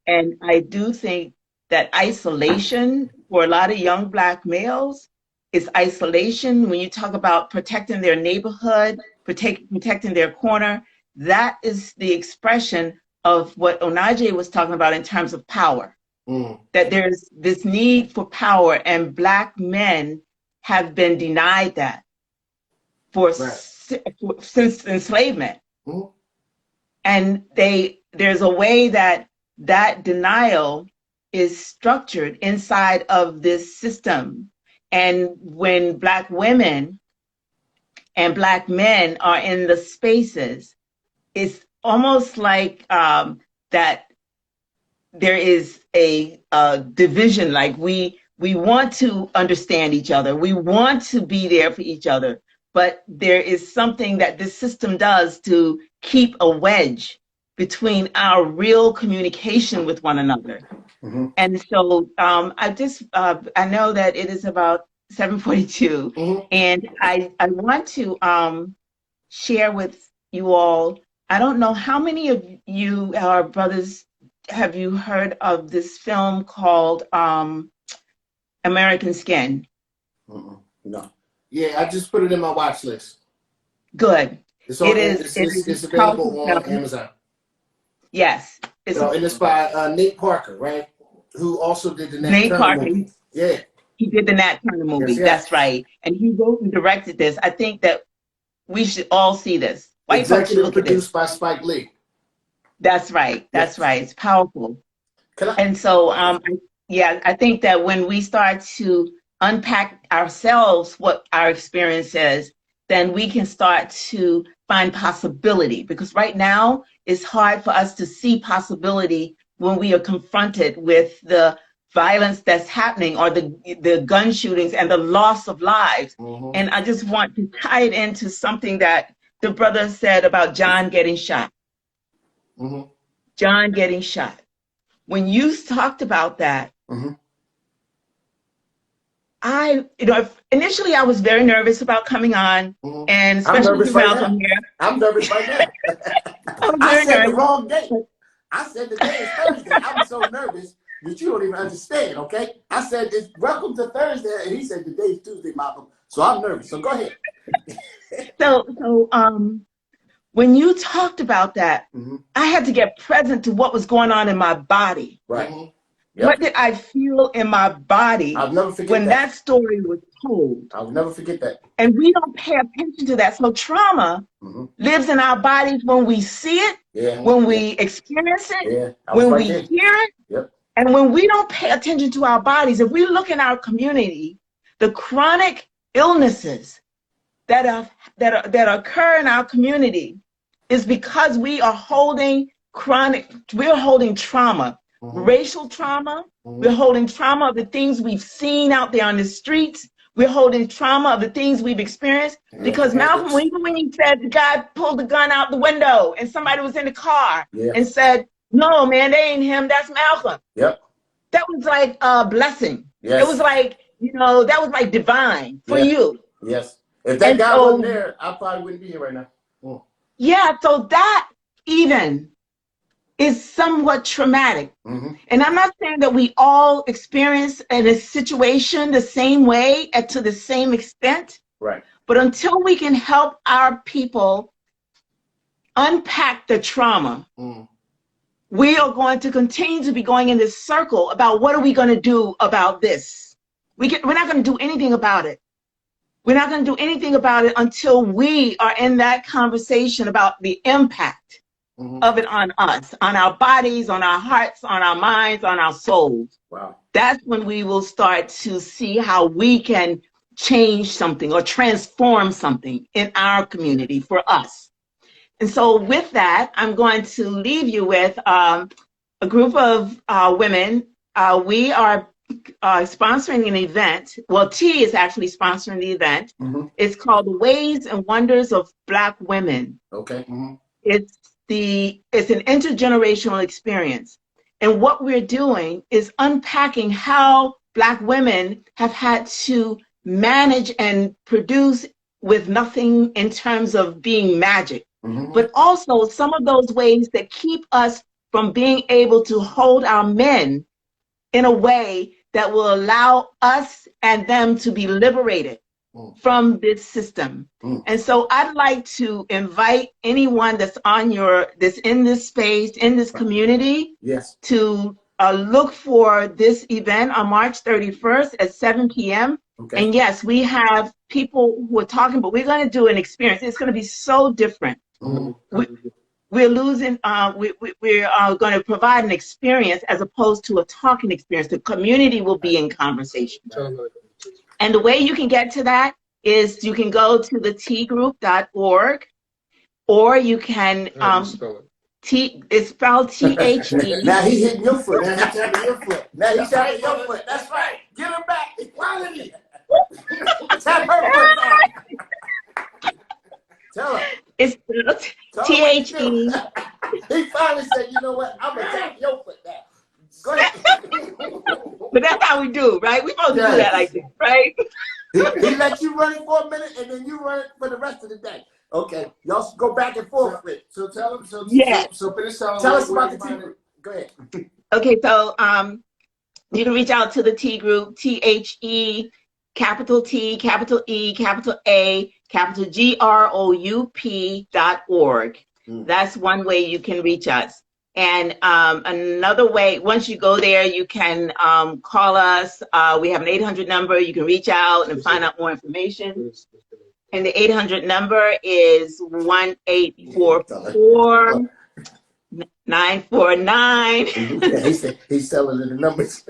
And I do think that isolation for a lot of young Black males is isolation. When you talk about protecting their neighborhood, protecting their corner, that is the expression of what Onaje was talking about in terms of power. That there's this need for power, and Black men have been denied that since enslavement. And there's a way that denial is structured inside of this system. And when Black women and Black men are in the spaces, it's almost like that there is a division. Like we want to understand each other. We want to be there for each other. But there is something that this system does to keep a wedge between our real communication with one another. And so I know that it is about 7:42, and I want to share with you all, I don't know how many of you, our brothers, have you heard of this film called American Skin? No. Yeah, I just put it in my watch list. Good. It's available on Amazon. Yes. And it's by Nate Parker, right? Who also did the Nat Turner movie. Yeah. He did the Nat Turner movie. Yes. That's right. And he wrote and directed this. I think that we should all see this. White folks should look at this. Produced by Spike Lee. That's right. That's right. It's powerful. And so, I think that when we start to unpack ourselves what our experience is, then we can start to find possibility. Because right now, it's hard for us to see possibility when we are confronted with the violence that's happening, or the gun shootings and the loss of lives. Mm-hmm. And I just want to tie it into something that the brother said about John getting shot. Mm-hmm. John getting shot. When you talked about that, Mm-hmm. Initially I was very nervous about coming on, Mm-hmm. and especially with Malcolm here. I'm nervous right now. I said the wrong day. I said the day is Thursday. I'm so nervous that you don't even understand, okay? I said, it's welcome to Thursday, and he said the day is Tuesday, Malcolm. So I'm nervous. So go ahead. So when you talked about that, mm-hmm. I had to get present to what was going on in my body. Right. Mm-hmm. Yep. What did I feel in my body I'll never forget when that story was told? I'll never forget that. And we don't pay attention to that. So trauma mm-hmm. lives in our bodies when we see it, when we experience it, when we hear it, yep. and when we don't pay attention to our bodies. If we look in our community, the chronic illnesses that occur in our community is because we are holding trauma. Mm-hmm. Racial trauma. Mm-hmm. We're holding trauma of the things we've seen out there on the streets. We're holding trauma of the things we've experienced. Because Malcolm, when he said the guy pulled the gun out the window and somebody was in the car and said, "No, man, they ain't him. That's Malcolm." Yep. That was like a blessing. Yes. It was like, that was like divine for you. Yes. If that guy wasn't there, I probably wouldn't be here right now. Mm. Yeah. So that even is somewhat traumatic. Mm-hmm. And I'm not saying that we all experience in a situation the same way and to the same extent. Right. But until we can help our people unpack the trauma, we are going to continue to be going in this circle about what are we going to do about this. We're not going to do anything about it. We're not going to do anything about it until we are in that conversation about the impact of it on us, on our bodies, on our hearts, on our minds, on our souls. Wow. That's when we will start to see how we can change something or transform something in our community for us. And so with that, I'm going to leave you with a group of women. We are sponsoring an event. Well, T is actually sponsoring the event. Mm-hmm. It's called The Ways and Wonders of Black Women. Okay. Mm-hmm. It's an intergenerational experience. And what we're doing is unpacking how Black women have had to manage and produce with nothing in terms of being magic, but also some of those ways that keep us from being able to hold our men in a way that will allow us and them to be liberated from this system. And so I'd like to invite anyone that's in this space, in this community, to look for this event on March 31st at 7 p.m. Okay. And yes, we have people who are talking, but we're going to do an experience. It's going to be so different. We're going to provide an experience as opposed to a talking experience. The community will be in conversation. And the way you can get to that is you can go to the tgroup.org, or you can it's spelled T-H-E. Now he's hitting your foot. Now he's tapping your foot. Now he's tapping your foot. That's right. Get him back. Equality. Tap her foot now. Tell her. It's spelled T-H-E. He finally said, "You know what? I'm gonna tap your foot now." Go ahead. But that's how we do, right? We're supposed to do that like this, right? He let you run it for a minute, and then you run it for the rest of the day. Okay, y'all go back and forth with it. So tell them. So finish telling. Tell us about the T group. Go ahead. Okay, so you can reach out to the T group, THE, capital T, capital E, capital A, capital GROUP.org. That's one way you can reach us. And another way, once you go there, you can call us. We have an 800 number. You can reach out and find out more information. And the 800 number is 1-844-949. He's selling the numbers.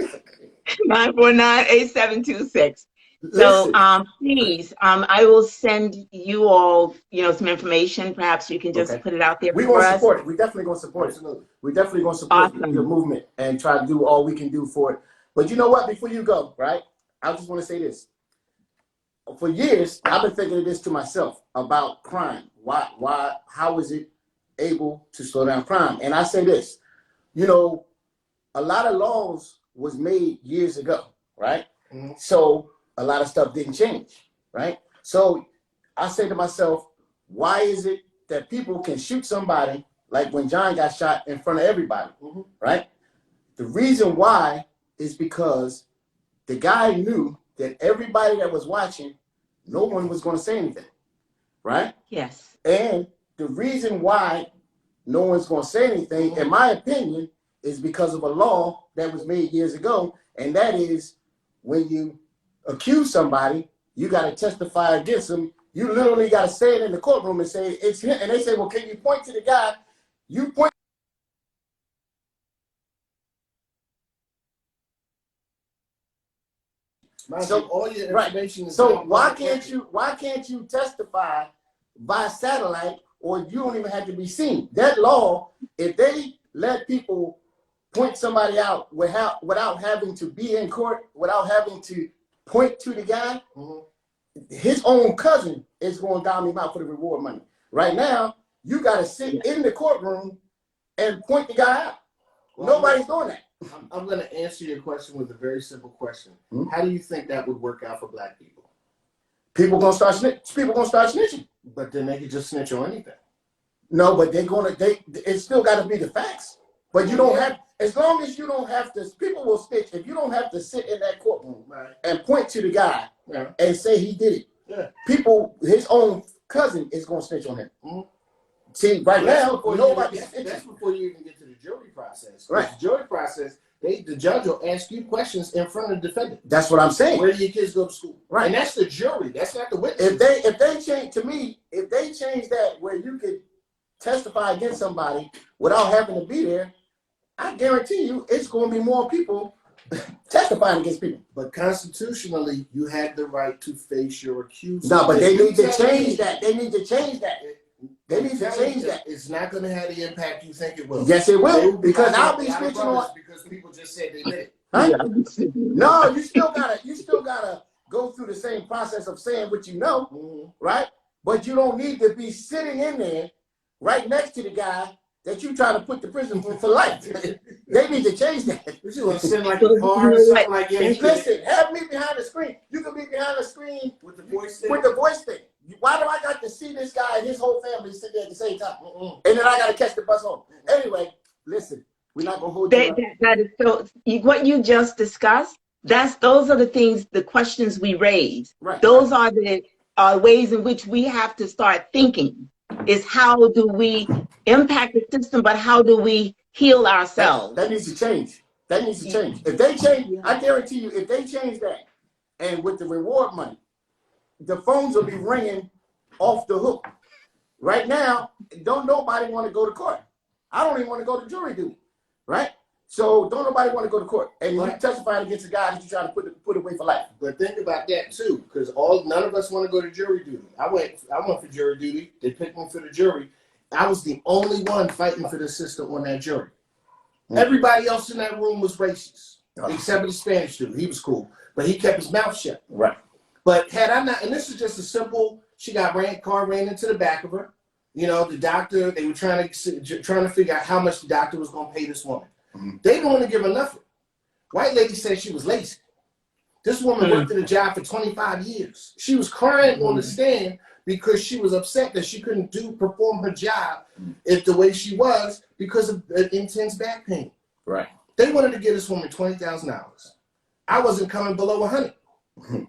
949-8726. So please, I will send you all, some information. Perhaps you can just put it out there we for want to us. support it. We definitely going to support it. We definitely going to support your movement and try to do all we can do for it. But you know what? Before you go, right? I just want to say this. For years, I've been thinking of this to myself about crime. How is it able to slow down crime? And I say this, a lot of laws was made years ago, right? Mm-hmm. So a lot of stuff didn't change, right? So I say to myself, why is it that people can shoot somebody like when John got shot in front of everybody, right? The reason why is because the guy knew that everybody that was watching, no one was going to say anything, right? Yes. And the reason why no one's going to say anything, in my opinion, is because of a law that was made years ago, and that is when you accuse somebody, you got to testify against them. You literally got to say it in the courtroom and say, it's him. And they say, well, can you point to the guy? You point. So all your information is so why can't you testify by satellite, or you don't even have to be seen? That law, if they let people point somebody out without having to be in court, without having to point to the guy, his own cousin is going to dime him out for the reward money. Right now, you got to sit in the courtroom and point the guy out. Well, nobody's doing that. I'm going to answer your question with a very simple question. How do you think that would work out for black people? People gonna start snitching. But then they could just snitch on anything. No, but it's still got to be the facts. But you don't have, as long as you don't have to, people will snitch if you don't have to sit in that courtroom and point to the guy and say he did it. Yeah. People, his own cousin is going to snitch on him. See, right now, nobody's snitching. That's before you even get to the jury process. Right. The jury process, the judge will ask you questions in front of the defendant. That's what I'm saying. Where do your kids go to school? Right. And that's the jury. That's not the witness. If they change, to me, if they change that where you could testify against somebody without having to be there, I guarantee you it's going to be more people testifying against people. But constitutionally, you had the right to face your accuser. No, but they need to change that. They need to change that. They need to change that. It's not going to have the impact you think it will. Yes, it will. Because I'll be switching on. Because people just said they did it. Huh? No, you still gotta go through the same process of saying what you know, right? But you don't need to be sitting in there right next to the guy that you try to put to prison for life. They need to change that. You want to send like a car or something like that? Listen, have me behind the screen. You can be behind the screen with the voice thing. Why do I got to see this guy and his whole family sit there at the same time? And then I got to catch the bus home. Anyway, listen, we're not going to hold you up. That is so, what you just discussed, those are the things, the questions we raise. Right. Those are the ways in which we have to start thinking, is how do we impact the system, but how do we heal ourselves? That needs to change. That needs to change. If they change, I guarantee you, if they change that, and with the reward money, the phones will be ringing off the hook. Right now, don't nobody want to go to court. I don't even want to go to jury duty, right? So don't nobody want to go to court. And you testifying against a guy that you try to put away for life. But think about that too, because none of us want to go to jury duty. I went for jury duty. They picked me for the jury. I was the only one fighting for the system on that jury. Everybody else in that room was racist, except the Spanish dude. He was cool, but he kept his mouth shut. Right. But had I not, and this is just a simple, she got car ran into the back of her. You know, the doctor, they were trying to figure out how much the doctor was going to pay this woman. They didn't want to give her nothing. White lady said she was lazy. This woman worked at a job for 25 years. She was crying on the stand because she was upset that she couldn't perform her job the way she was because of intense back pain. Right. They wanted to give this woman $20,000. I wasn't coming below 100.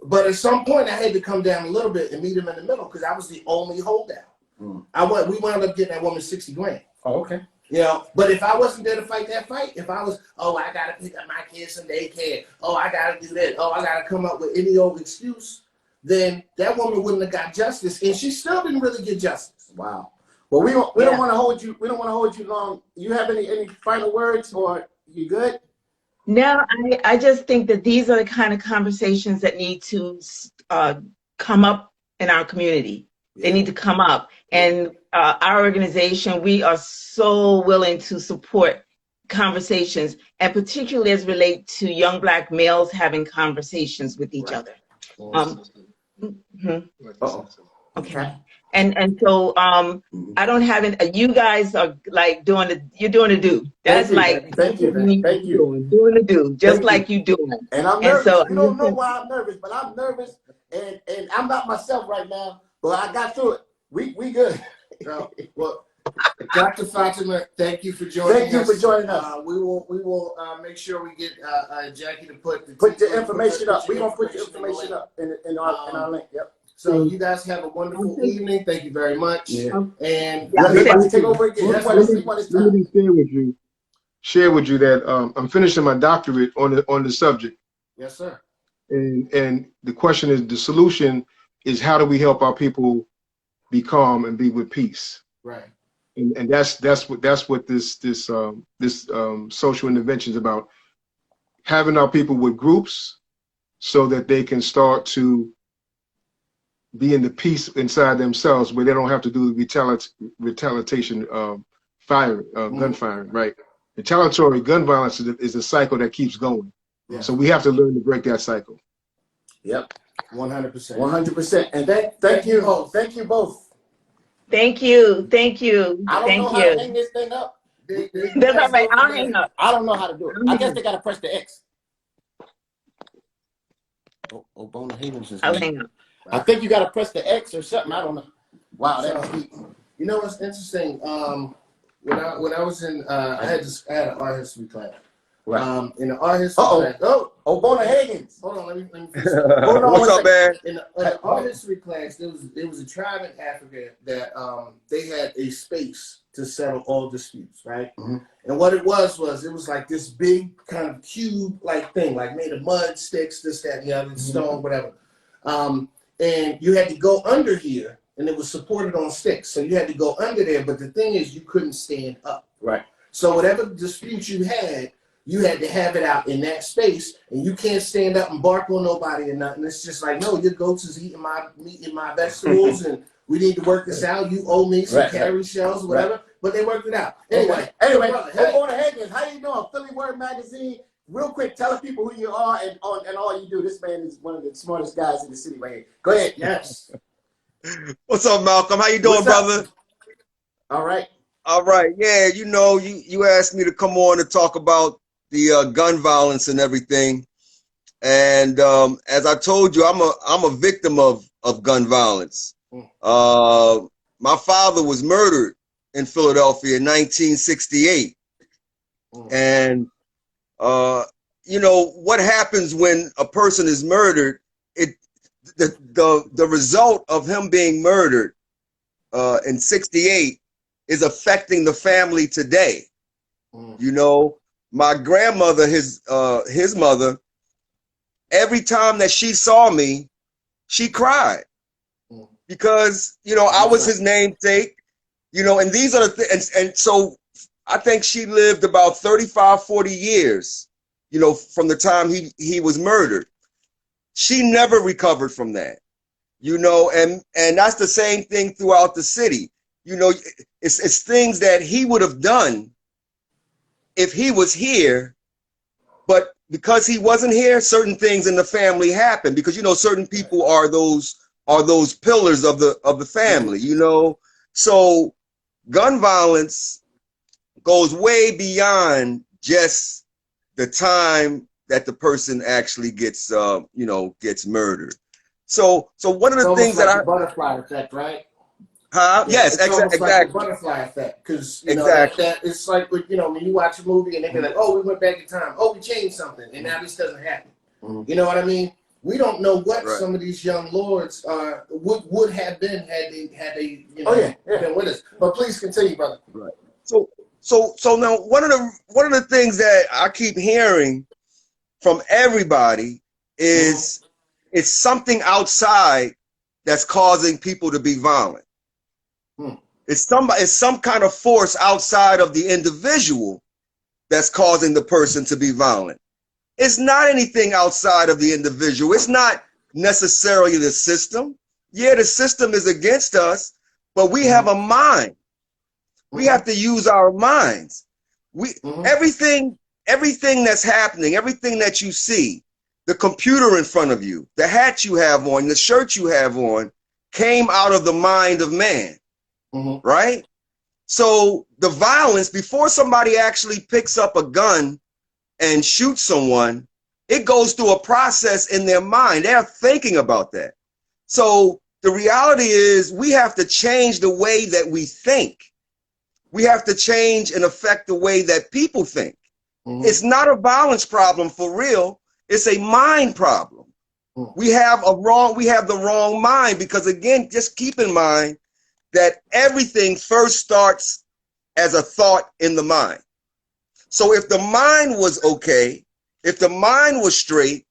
But at some point, I had to come down a little bit and meet him in the middle because I was the only holdout. We wound up getting that woman $60,000. Oh, okay. You know, but if I wasn't there to fight that fight, if I was, I got to pick up my kids from daycare, I got to do that, I got to come up with any old excuse, then that woman wouldn't have got justice, and she still didn't really get justice. Wow. Well, we don't want to hold you. We don't want to hold you long. You have any final words, or you good? No, I just think that these are the kind of conversations that need to come up in our community. They need to come up. And our organization, we are so willing to support conversations, and particularly as relate to young Black males having conversations with each other. Okay. And so I don't have it. You guys are like you're doing the do. That's like thank you. Doing the do, just like you doing. And I'm nervous. So, you don't know why I'm nervous, but I'm nervous, and I'm not myself right now. But I got through it. We good. Well, Dr. Fatima, thank you for joining us. Thank you for joining us. We will make sure we get Jackie to put the information up. We're gonna put the information up in our link. Yep. So you guys have a wonderful evening. Thank you very much. Yeah. And let me take over again. Let me share with you that I'm finishing my doctorate on the subject. Yes, sir. And the question is, the solution is, how do we help our people be calm and be with peace? Right. And that's what this social intervention is about. Having our people with groups so that they can start to be in the peace inside themselves, where they don't have to do the retaliation firing, gun firing, right? Retaliatory gun violence is a cycle that keeps going. Yeah. So we have to learn to break that cycle. Yep. 100%. 100%. And thank you both. Thank you both. Thank you. Thank you. I don't know how to hang this thing up. That's all right. I'll hang up. I don't know how to do it. I guess they got to press the X. Bona Havens is. I'll hang up. I think you got to press the X or something. I don't know. Wow, that's deep. You know what's interesting? When I was in, I had an art history class. Right. In the art history class. Bona Higgins. Hold on, let me finish. What's up, man? In the art history class, there was a tribe in Africa that they had a space to settle all disputes, right? Mm-hmm. And what it was like this big kind of cube-like thing, like made of mud, sticks, this, that, and the other, stone, whatever. And you had to go under here, and it was supported on sticks. So you had to go under there, but the thing is, you couldn't stand up. Right. So whatever dispute you had to have it out in that space, and you can't stand up and bark on nobody or nothing. It's just like, no, your goats is eating my meat and my vegetables, and we need to work this out. You owe me some carry shells or whatever, but they worked it out. Anyway, Bona Higgins, how you doing? Philly Word Magazine. Real quick, tell the people who you are and all you do. This man is one of the smartest guys in the city right here. Go ahead. Yes. What's up, Malcolm? How you doing, brother? All right. All right. Yeah, you know, you asked me to come on to talk about the gun violence and everything. And as I told you, I'm a victim of gun violence. My father was murdered in Philadelphia in 1968. And you know what happens when a person is murdered? The result of him being murdered in '68 is affecting the family today. You know, my grandmother, his mother, every time that she saw me, she cried because you know I was his namesake. You know, and these are the things, and so I think she lived about 35, 40 years, you know, from the time he was murdered. She never recovered from that, you know, and that's the same thing throughout the city. You know, it's things that he would have done if he was here, but because he wasn't here, certain things in the family happen because, you know, certain people are those pillars of the family, you know. So gun violence goes way beyond just the time that the person actually gets, you know, gets murdered. So one of the things like that the butterfly effect, right? Huh? Yeah, yes, exactly. Like the butterfly effect, because you know that it's like you know when you watch a movie and they be like, oh, we went back in time, oh, we changed something, and now this doesn't happen. You know what I mean? We don't know what some of these young lords would have been had they you know been with us. But please continue, brother. Right. So now one of the things that I keep hearing from everybody is it's something outside that's causing people to be violent. It's some kind of force outside of the individual that's causing the person to be violent. It's not anything outside of the individual. It's not necessarily the system. Yeah, the system is against us, but we have a mind. We have to use our minds. Everything that's happening, everything that you see, the computer in front of you, the hat you have on, the shirt you have on, came out of the mind of man, right? So the violence, before somebody actually picks up a gun and shoots someone, it goes through a process in their mind. They're thinking about that. So the reality is we have to change the way that we think. We have to change and affect the way that people think. It's not a violence problem for real. It's a mind problem. We have the wrong mind, because again, just keep in mind that everything first starts as a thought in the mind. So if the mind was okay, if the mind was straight,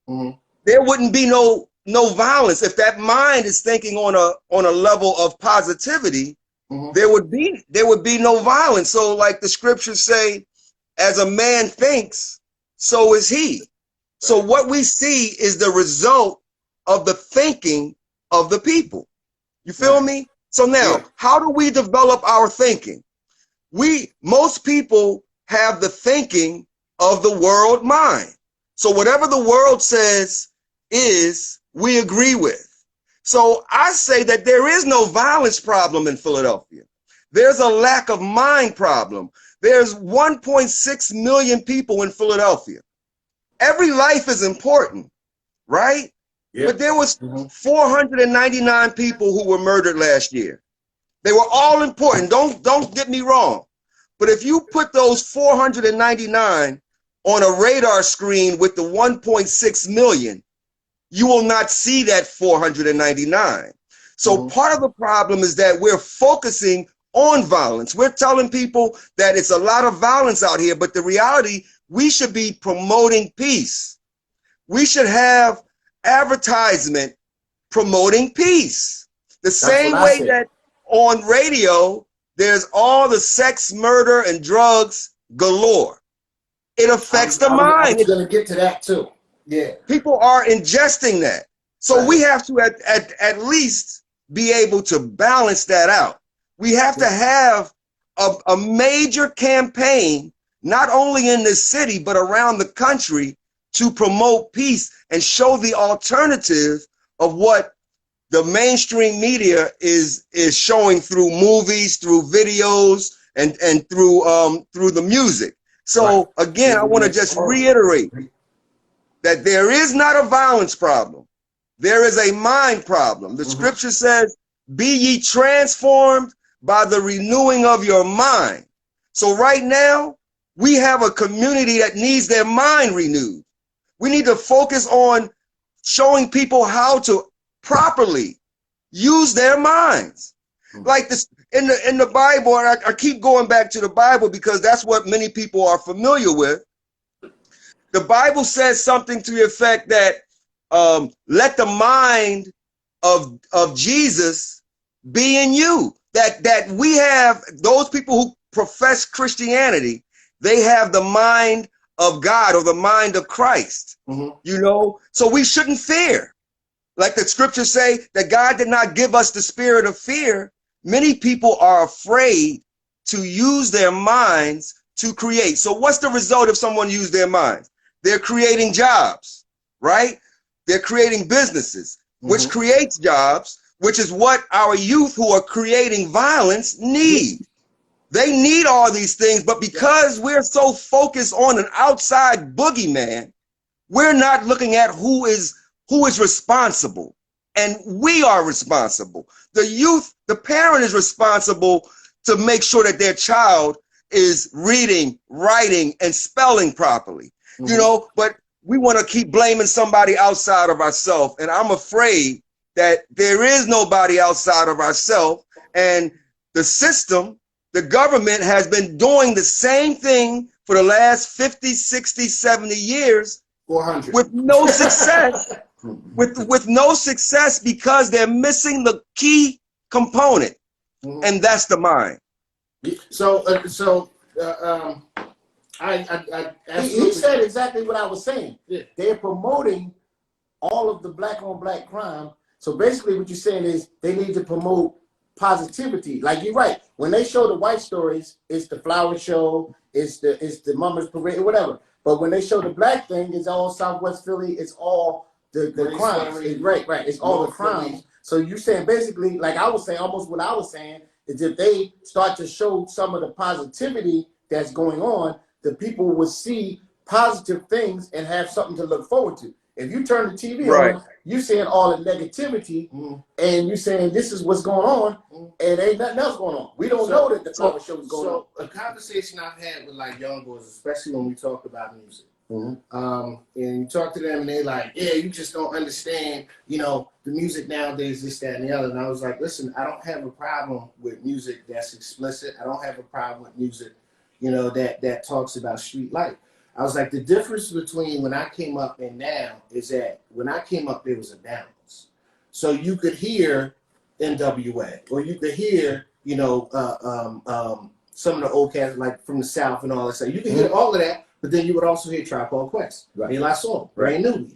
there wouldn't be no violence. If that mind is thinking on a level of positivity, there would be no violence. So like the scriptures say, as a man thinks, so is he. So what we see is the result of the thinking of the people. You feel me? So now, how do we develop our thinking? Most people have the thinking of the world mind. So whatever the world says we agree with. So I say that there is no violence problem in Philadelphia. There's a lack of mind problem. There's 1.6 million people in Philadelphia. Every life is important, right? Yeah. But there was 499 people who were murdered last year. They were all important. Don't get me wrong. But if you put those 499 on a radar screen with the 1.6 million, you will not see that 499. So part of the problem is that we're focusing on violence. We're telling people that it's a lot of violence out here, but the reality, we should be promoting peace. We should have advertisement promoting peace. The same way that on radio, there's all the sex, murder, and drugs galore. It affects the mind. I'm going to get to that too. Yeah. People are ingesting that. So we have to at least be able to balance that out. We have to have a major campaign, not only in this city, but around the country, to promote peace and show the alternative of what the mainstream media is showing through movies, through videos, and through the music. So again, I want to just reiterate that there is not a violence problem. There is a mind problem. The scripture says, be ye transformed by the renewing of your mind. So right now, we have a community that needs their mind renewed. We need to focus on showing people how to properly use their minds. Like this in the Bible, and I keep going back to the Bible because that's what many people are familiar with. The Bible says something to the effect that let the mind of Jesus be in you. That we have those people who profess Christianity, they have the mind of God or the mind of Christ. You know, so we shouldn't fear. Like the scriptures say that God did not give us the spirit of fear. Many people are afraid to use their minds to create. So what's the result if someone used their minds? They're creating jobs, right? They're creating businesses, which creates jobs, which is what our youth who are creating violence need. They need all these things, but because we're so focused on an outside boogeyman, we're not looking at who is responsible. And we are responsible. The youth, the parent is responsible to make sure that their child is reading, writing, and spelling properly. You know, but we want to keep blaming somebody outside of ourselves. And I'm afraid that there is nobody outside of ourselves. And the system, the government has been doing the same thing for the last 50, 60, 70 years 400. with no success. with no success because they're missing the key component, and that's the mind. So He said exactly what I was saying. Yeah. They're promoting all of the black on black crime. So basically what you're saying is they need to promote positivity. Like you're right. When they show the white stories, it's the flower show, it's the Mama's Parade, or whatever. But when they show the black thing, it's all Southwest Philly, it's all the crimes. Right. It's all the crimes. So you're saying basically, like I was saying, almost what I was saying, is if they start to show some of the positivity that's going on, the people will see positive things and have something to look forward to. If you turn the TV on, you're seeing all the negativity, and you're saying this is what's going on, and ain't nothing else going on. We don't know that the power show is going on. So a conversation I've had with like young boys, especially when we talk about music, and you talk to them and they like, yeah, you just don't understand, you know, the music nowadays, this, that, and the other. And I was like, listen, I don't have a problem with music that's explicit. I don't have a problem with music, you know, that talks about street life. I was like, the difference between when I came up and now is that when I came up, there was a balance. So you could hear NWA, or you could hear, you know, some of the old cats like from the South and all that stuff. You could hear all of that, but then you would also hear Tribe Called Quest, De La Soul, Brand New,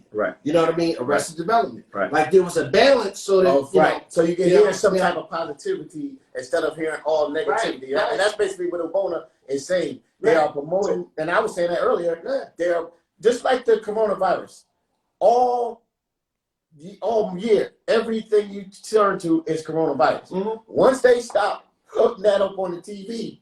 you know what I mean? Arrested Development. Like there was a balance so that, you know, so you can hear some type of positivity instead of hearing all negativity. And that's basically what Obona is saying. They are promoting, and I was saying that earlier, they're just like the coronavirus. All year, everything you turn to is coronavirus. Once they stop hooking that up on the TV,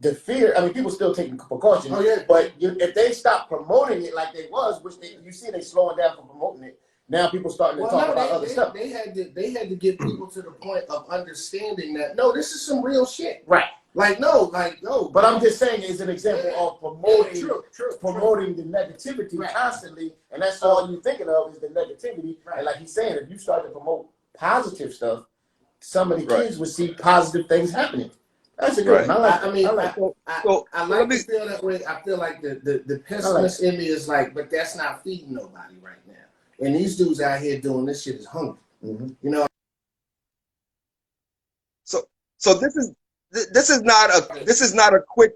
the fear, I mean, people still taking precautions, but if they stop promoting it like they was, which you see they slowing down from promoting it, now people starting to talk about other stuff. They had to get people to the point of understanding that, no, this is some real shit. Like, no. But I'm just saying, it's an example of promoting the negativity constantly, and that's all you're thinking of is the negativity. And like he's saying, if you start to promote positive stuff, some of the kids would see positive things happening. That's a good one. I like to feel that way. I feel like the pessimist in me is like, but that's not feeding nobody right now. And these dudes out here doing this shit is hungry. You know. So this is not a quick.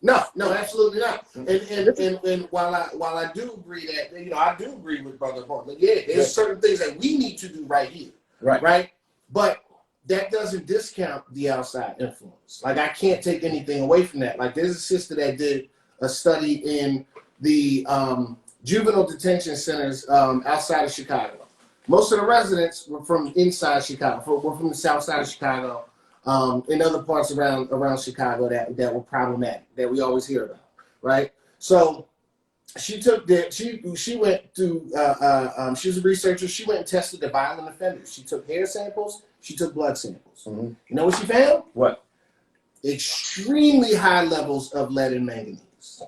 No, absolutely not. And while I do agree that, you know, I do agree with Brother Bartlett. Yeah, there's certain things that we need to do right here. Right. But that doesn't discount the outside influence. Like I can't take anything away from that. Like there's a sister that did a study in the juvenile detention centers outside of Chicago. Most of the residents were from inside Chicago, were from the south side of Chicago, and other parts around Chicago that were problematic, that we always hear about, right? So she took that. She went to. She was a researcher. She went and tested the violent offenders. She took hair samples. She took blood samples. You know what she found? What? Extremely high levels of lead and manganese.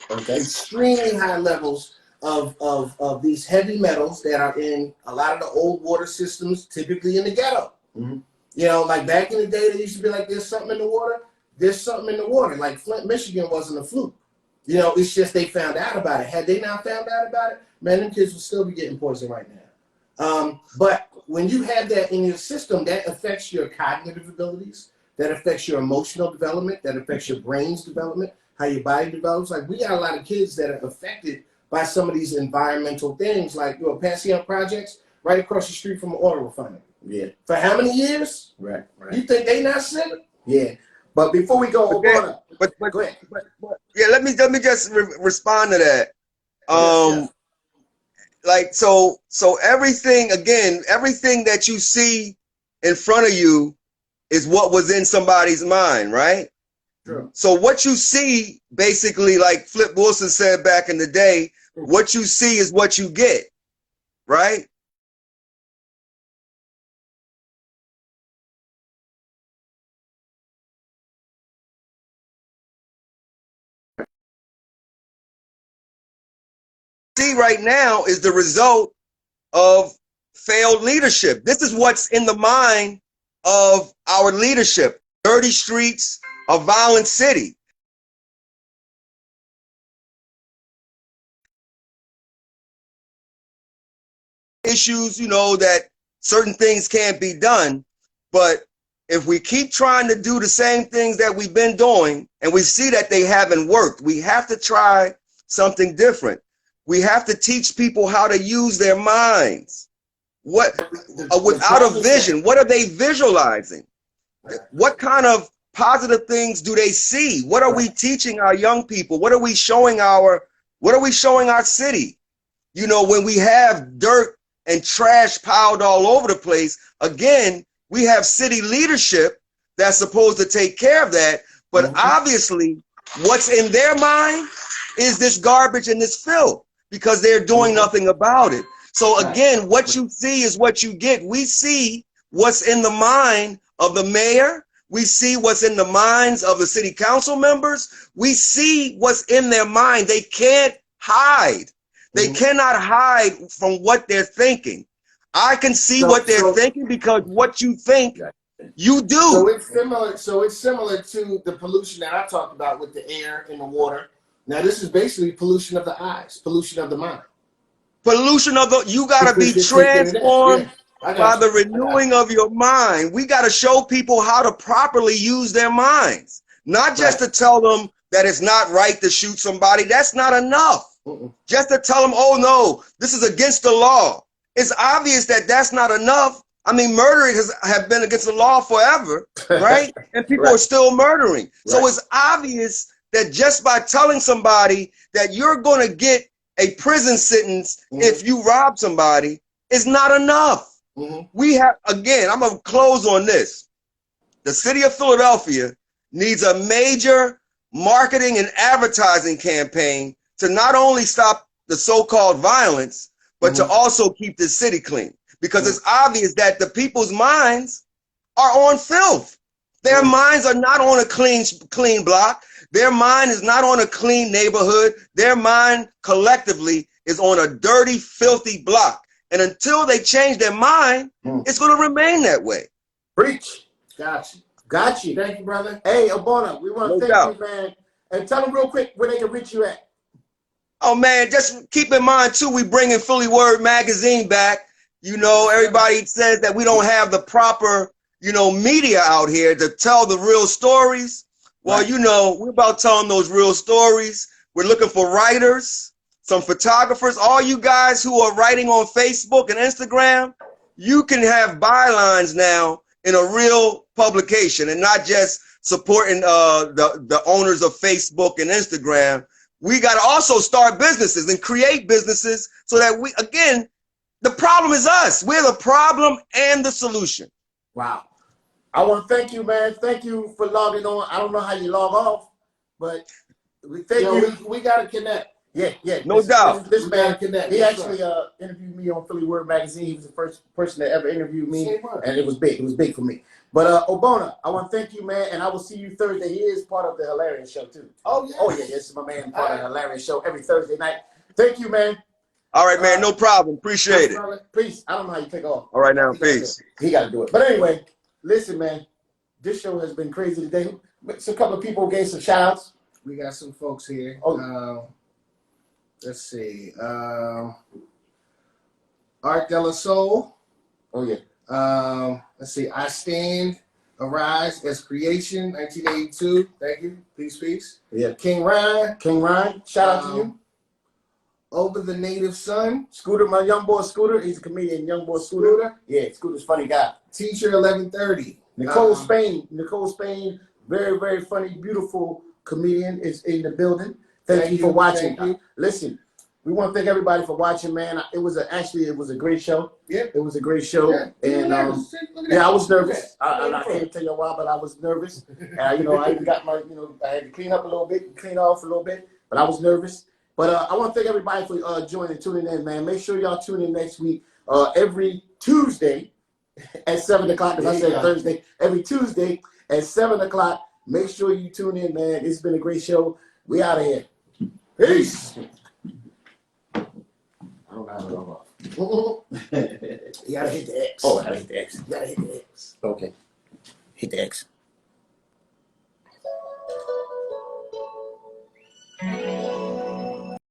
Okay. Extremely high levels of these heavy metals that are in a lot of the old water systems, typically in the ghetto. You know, like back in the day, they used to be like, "There's something in the water." There's something in the water. Like Flint, Michigan wasn't a fluke. You know, it's just they found out about it. Had they not found out about it, man, them kids would still be getting poisoned right now. But when you have that in your system, that affects your cognitive abilities, that affects your emotional development, that affects your brain's development, how your body develops. Like we got a lot of kids that are affected by some of these environmental things, like Passyunk projects right across the street from an oil refinery. Yeah. For how many years? Right. You think they not sick? Yeah. But before we go, go ahead. Yeah, let me just respond to that. Like so everything that you see in front of you is what was in somebody's mind, right? True. So what you see, basically, like Flip Wilson said back in the day, what you see is what you get, right? See right now is the result of failed leadership. This is what's in the mind of our leadership. Dirty streets, a violent city. Issues, you know, that certain things can't be done, but if we keep trying to do the same things that we've been doing and we see that they haven't worked, we have to try something different. We have to teach people how to use their minds. Without a vision, what are they visualizing? What kind of positive things do they see? What are we teaching our young people? What are we showing our city? You know, when we have dirt and trash piled all over the place, again, we have city leadership that's supposed to take care of that. But obviously, what's in their mind is this garbage and this filth because they're doing nothing about it. So again, what you see is what you get. We see what's in the mind of the mayor. We see what's in the minds of the city council members. We see what's in their mind. They can't hide. They cannot hide from what they're thinking. I can see what they're thinking because what you think, you do. So it's similar to the pollution that I talked about with the air and the water. Now this is basically pollution of the eyes, pollution of the mind. Pollution of the, you gotta be transformed by the renewing of your mind. We gotta show people how to properly use their minds. Not just to tell them that it's not right to shoot somebody. That's not enough. Just to tell them, oh no, this is against the law. It's obvious that that's not enough. I mean, murdering have been against the law forever, right? And people are still murdering. So it's obvious that just by telling somebody that you're going to get a prison sentence if you rob somebody is not enough. We have, again, I'm going to close on this. The city of Philadelphia needs a major marketing and advertising campaign to not only stop the so-called violence, but to also keep the city clean. Because it's obvious that the people's minds are on filth. Their minds are not on a clean block. Their mind is not on a clean neighborhood. Their mind collectively is on a dirty, filthy block. And until they change their mind, it's going to remain that way. Preach. Got you. Got you. Thank you, brother. Hey, Obona, we want to thank you, man. And tell them real quick where they can reach you at. Oh, man, just keep in mind, too, we bringing Philly Word magazine back. You know, everybody says that we don't have the proper, you know, media out here to tell the real stories. Well, you know, we're about telling those real stories. We're looking for writers, some photographers, all you guys who are writing on Facebook and Instagram. You can have bylines now in a real publication and not just supporting the owners of Facebook and Instagram. We got to also start businesses and create businesses so that we, again, the problem is us. We're the problem and the solution. Wow. I want to thank you, man. Thank you for logging on. I don't know how you log off, but we thank you. We got to connect. Yeah. No doubt. This man, he actually interviewed me on Philly Word magazine. He was the first person that ever interviewed me, and it was big. It was big for me. But Obona, I want to thank you, man, and I will see you Thursday. He is part of the Hill-Arious show too. Oh yeah, this is my man, part of the Hill-Arious show every Thursday night. Thank you, man. All right, man, no problem. Appreciate it. Peace. I don't know how you take off. All right, now, peace. He got to do it. But anyway, listen, man, this show has been crazy today. So a couple of people gave some shout outs. We got some folks here. Let's see. Art de la Soul. Oh, yeah. Let's see. I Stand, Arise as Creation, 1982. Thank you. Peace. Yeah. King Ryan. Shout out to you. Over the Native Son. Scooter, my young boy Scooter. He's a comedian, young boy Scooter. Yeah, Scooter's a funny guy. Teacher 1130. Nicole Spain, very, very funny, beautiful comedian is in the building. Thank you for watching. Listen, we want to thank everybody for watching, man. It was a great show. Yeah. It was a great show. Yeah. And I was nervous. I can't tell you why, but I was nervous. You know, I even got my, you know, I had to clean up a little bit, clean off a little bit, but I was nervous. But I want to thank everybody for joining, tuning in, man. Make sure y'all tune in next week, every Tuesday at 7 o'clock, because I said Thursday. Every Tuesday at 7 o'clock. Make sure you tune in, man. It's been a great show. We out of here. Peace. I don't know how to log off. You gotta hit the X. Oh, I gotta hit the X. You gotta hit the X. Okay. Hit the X.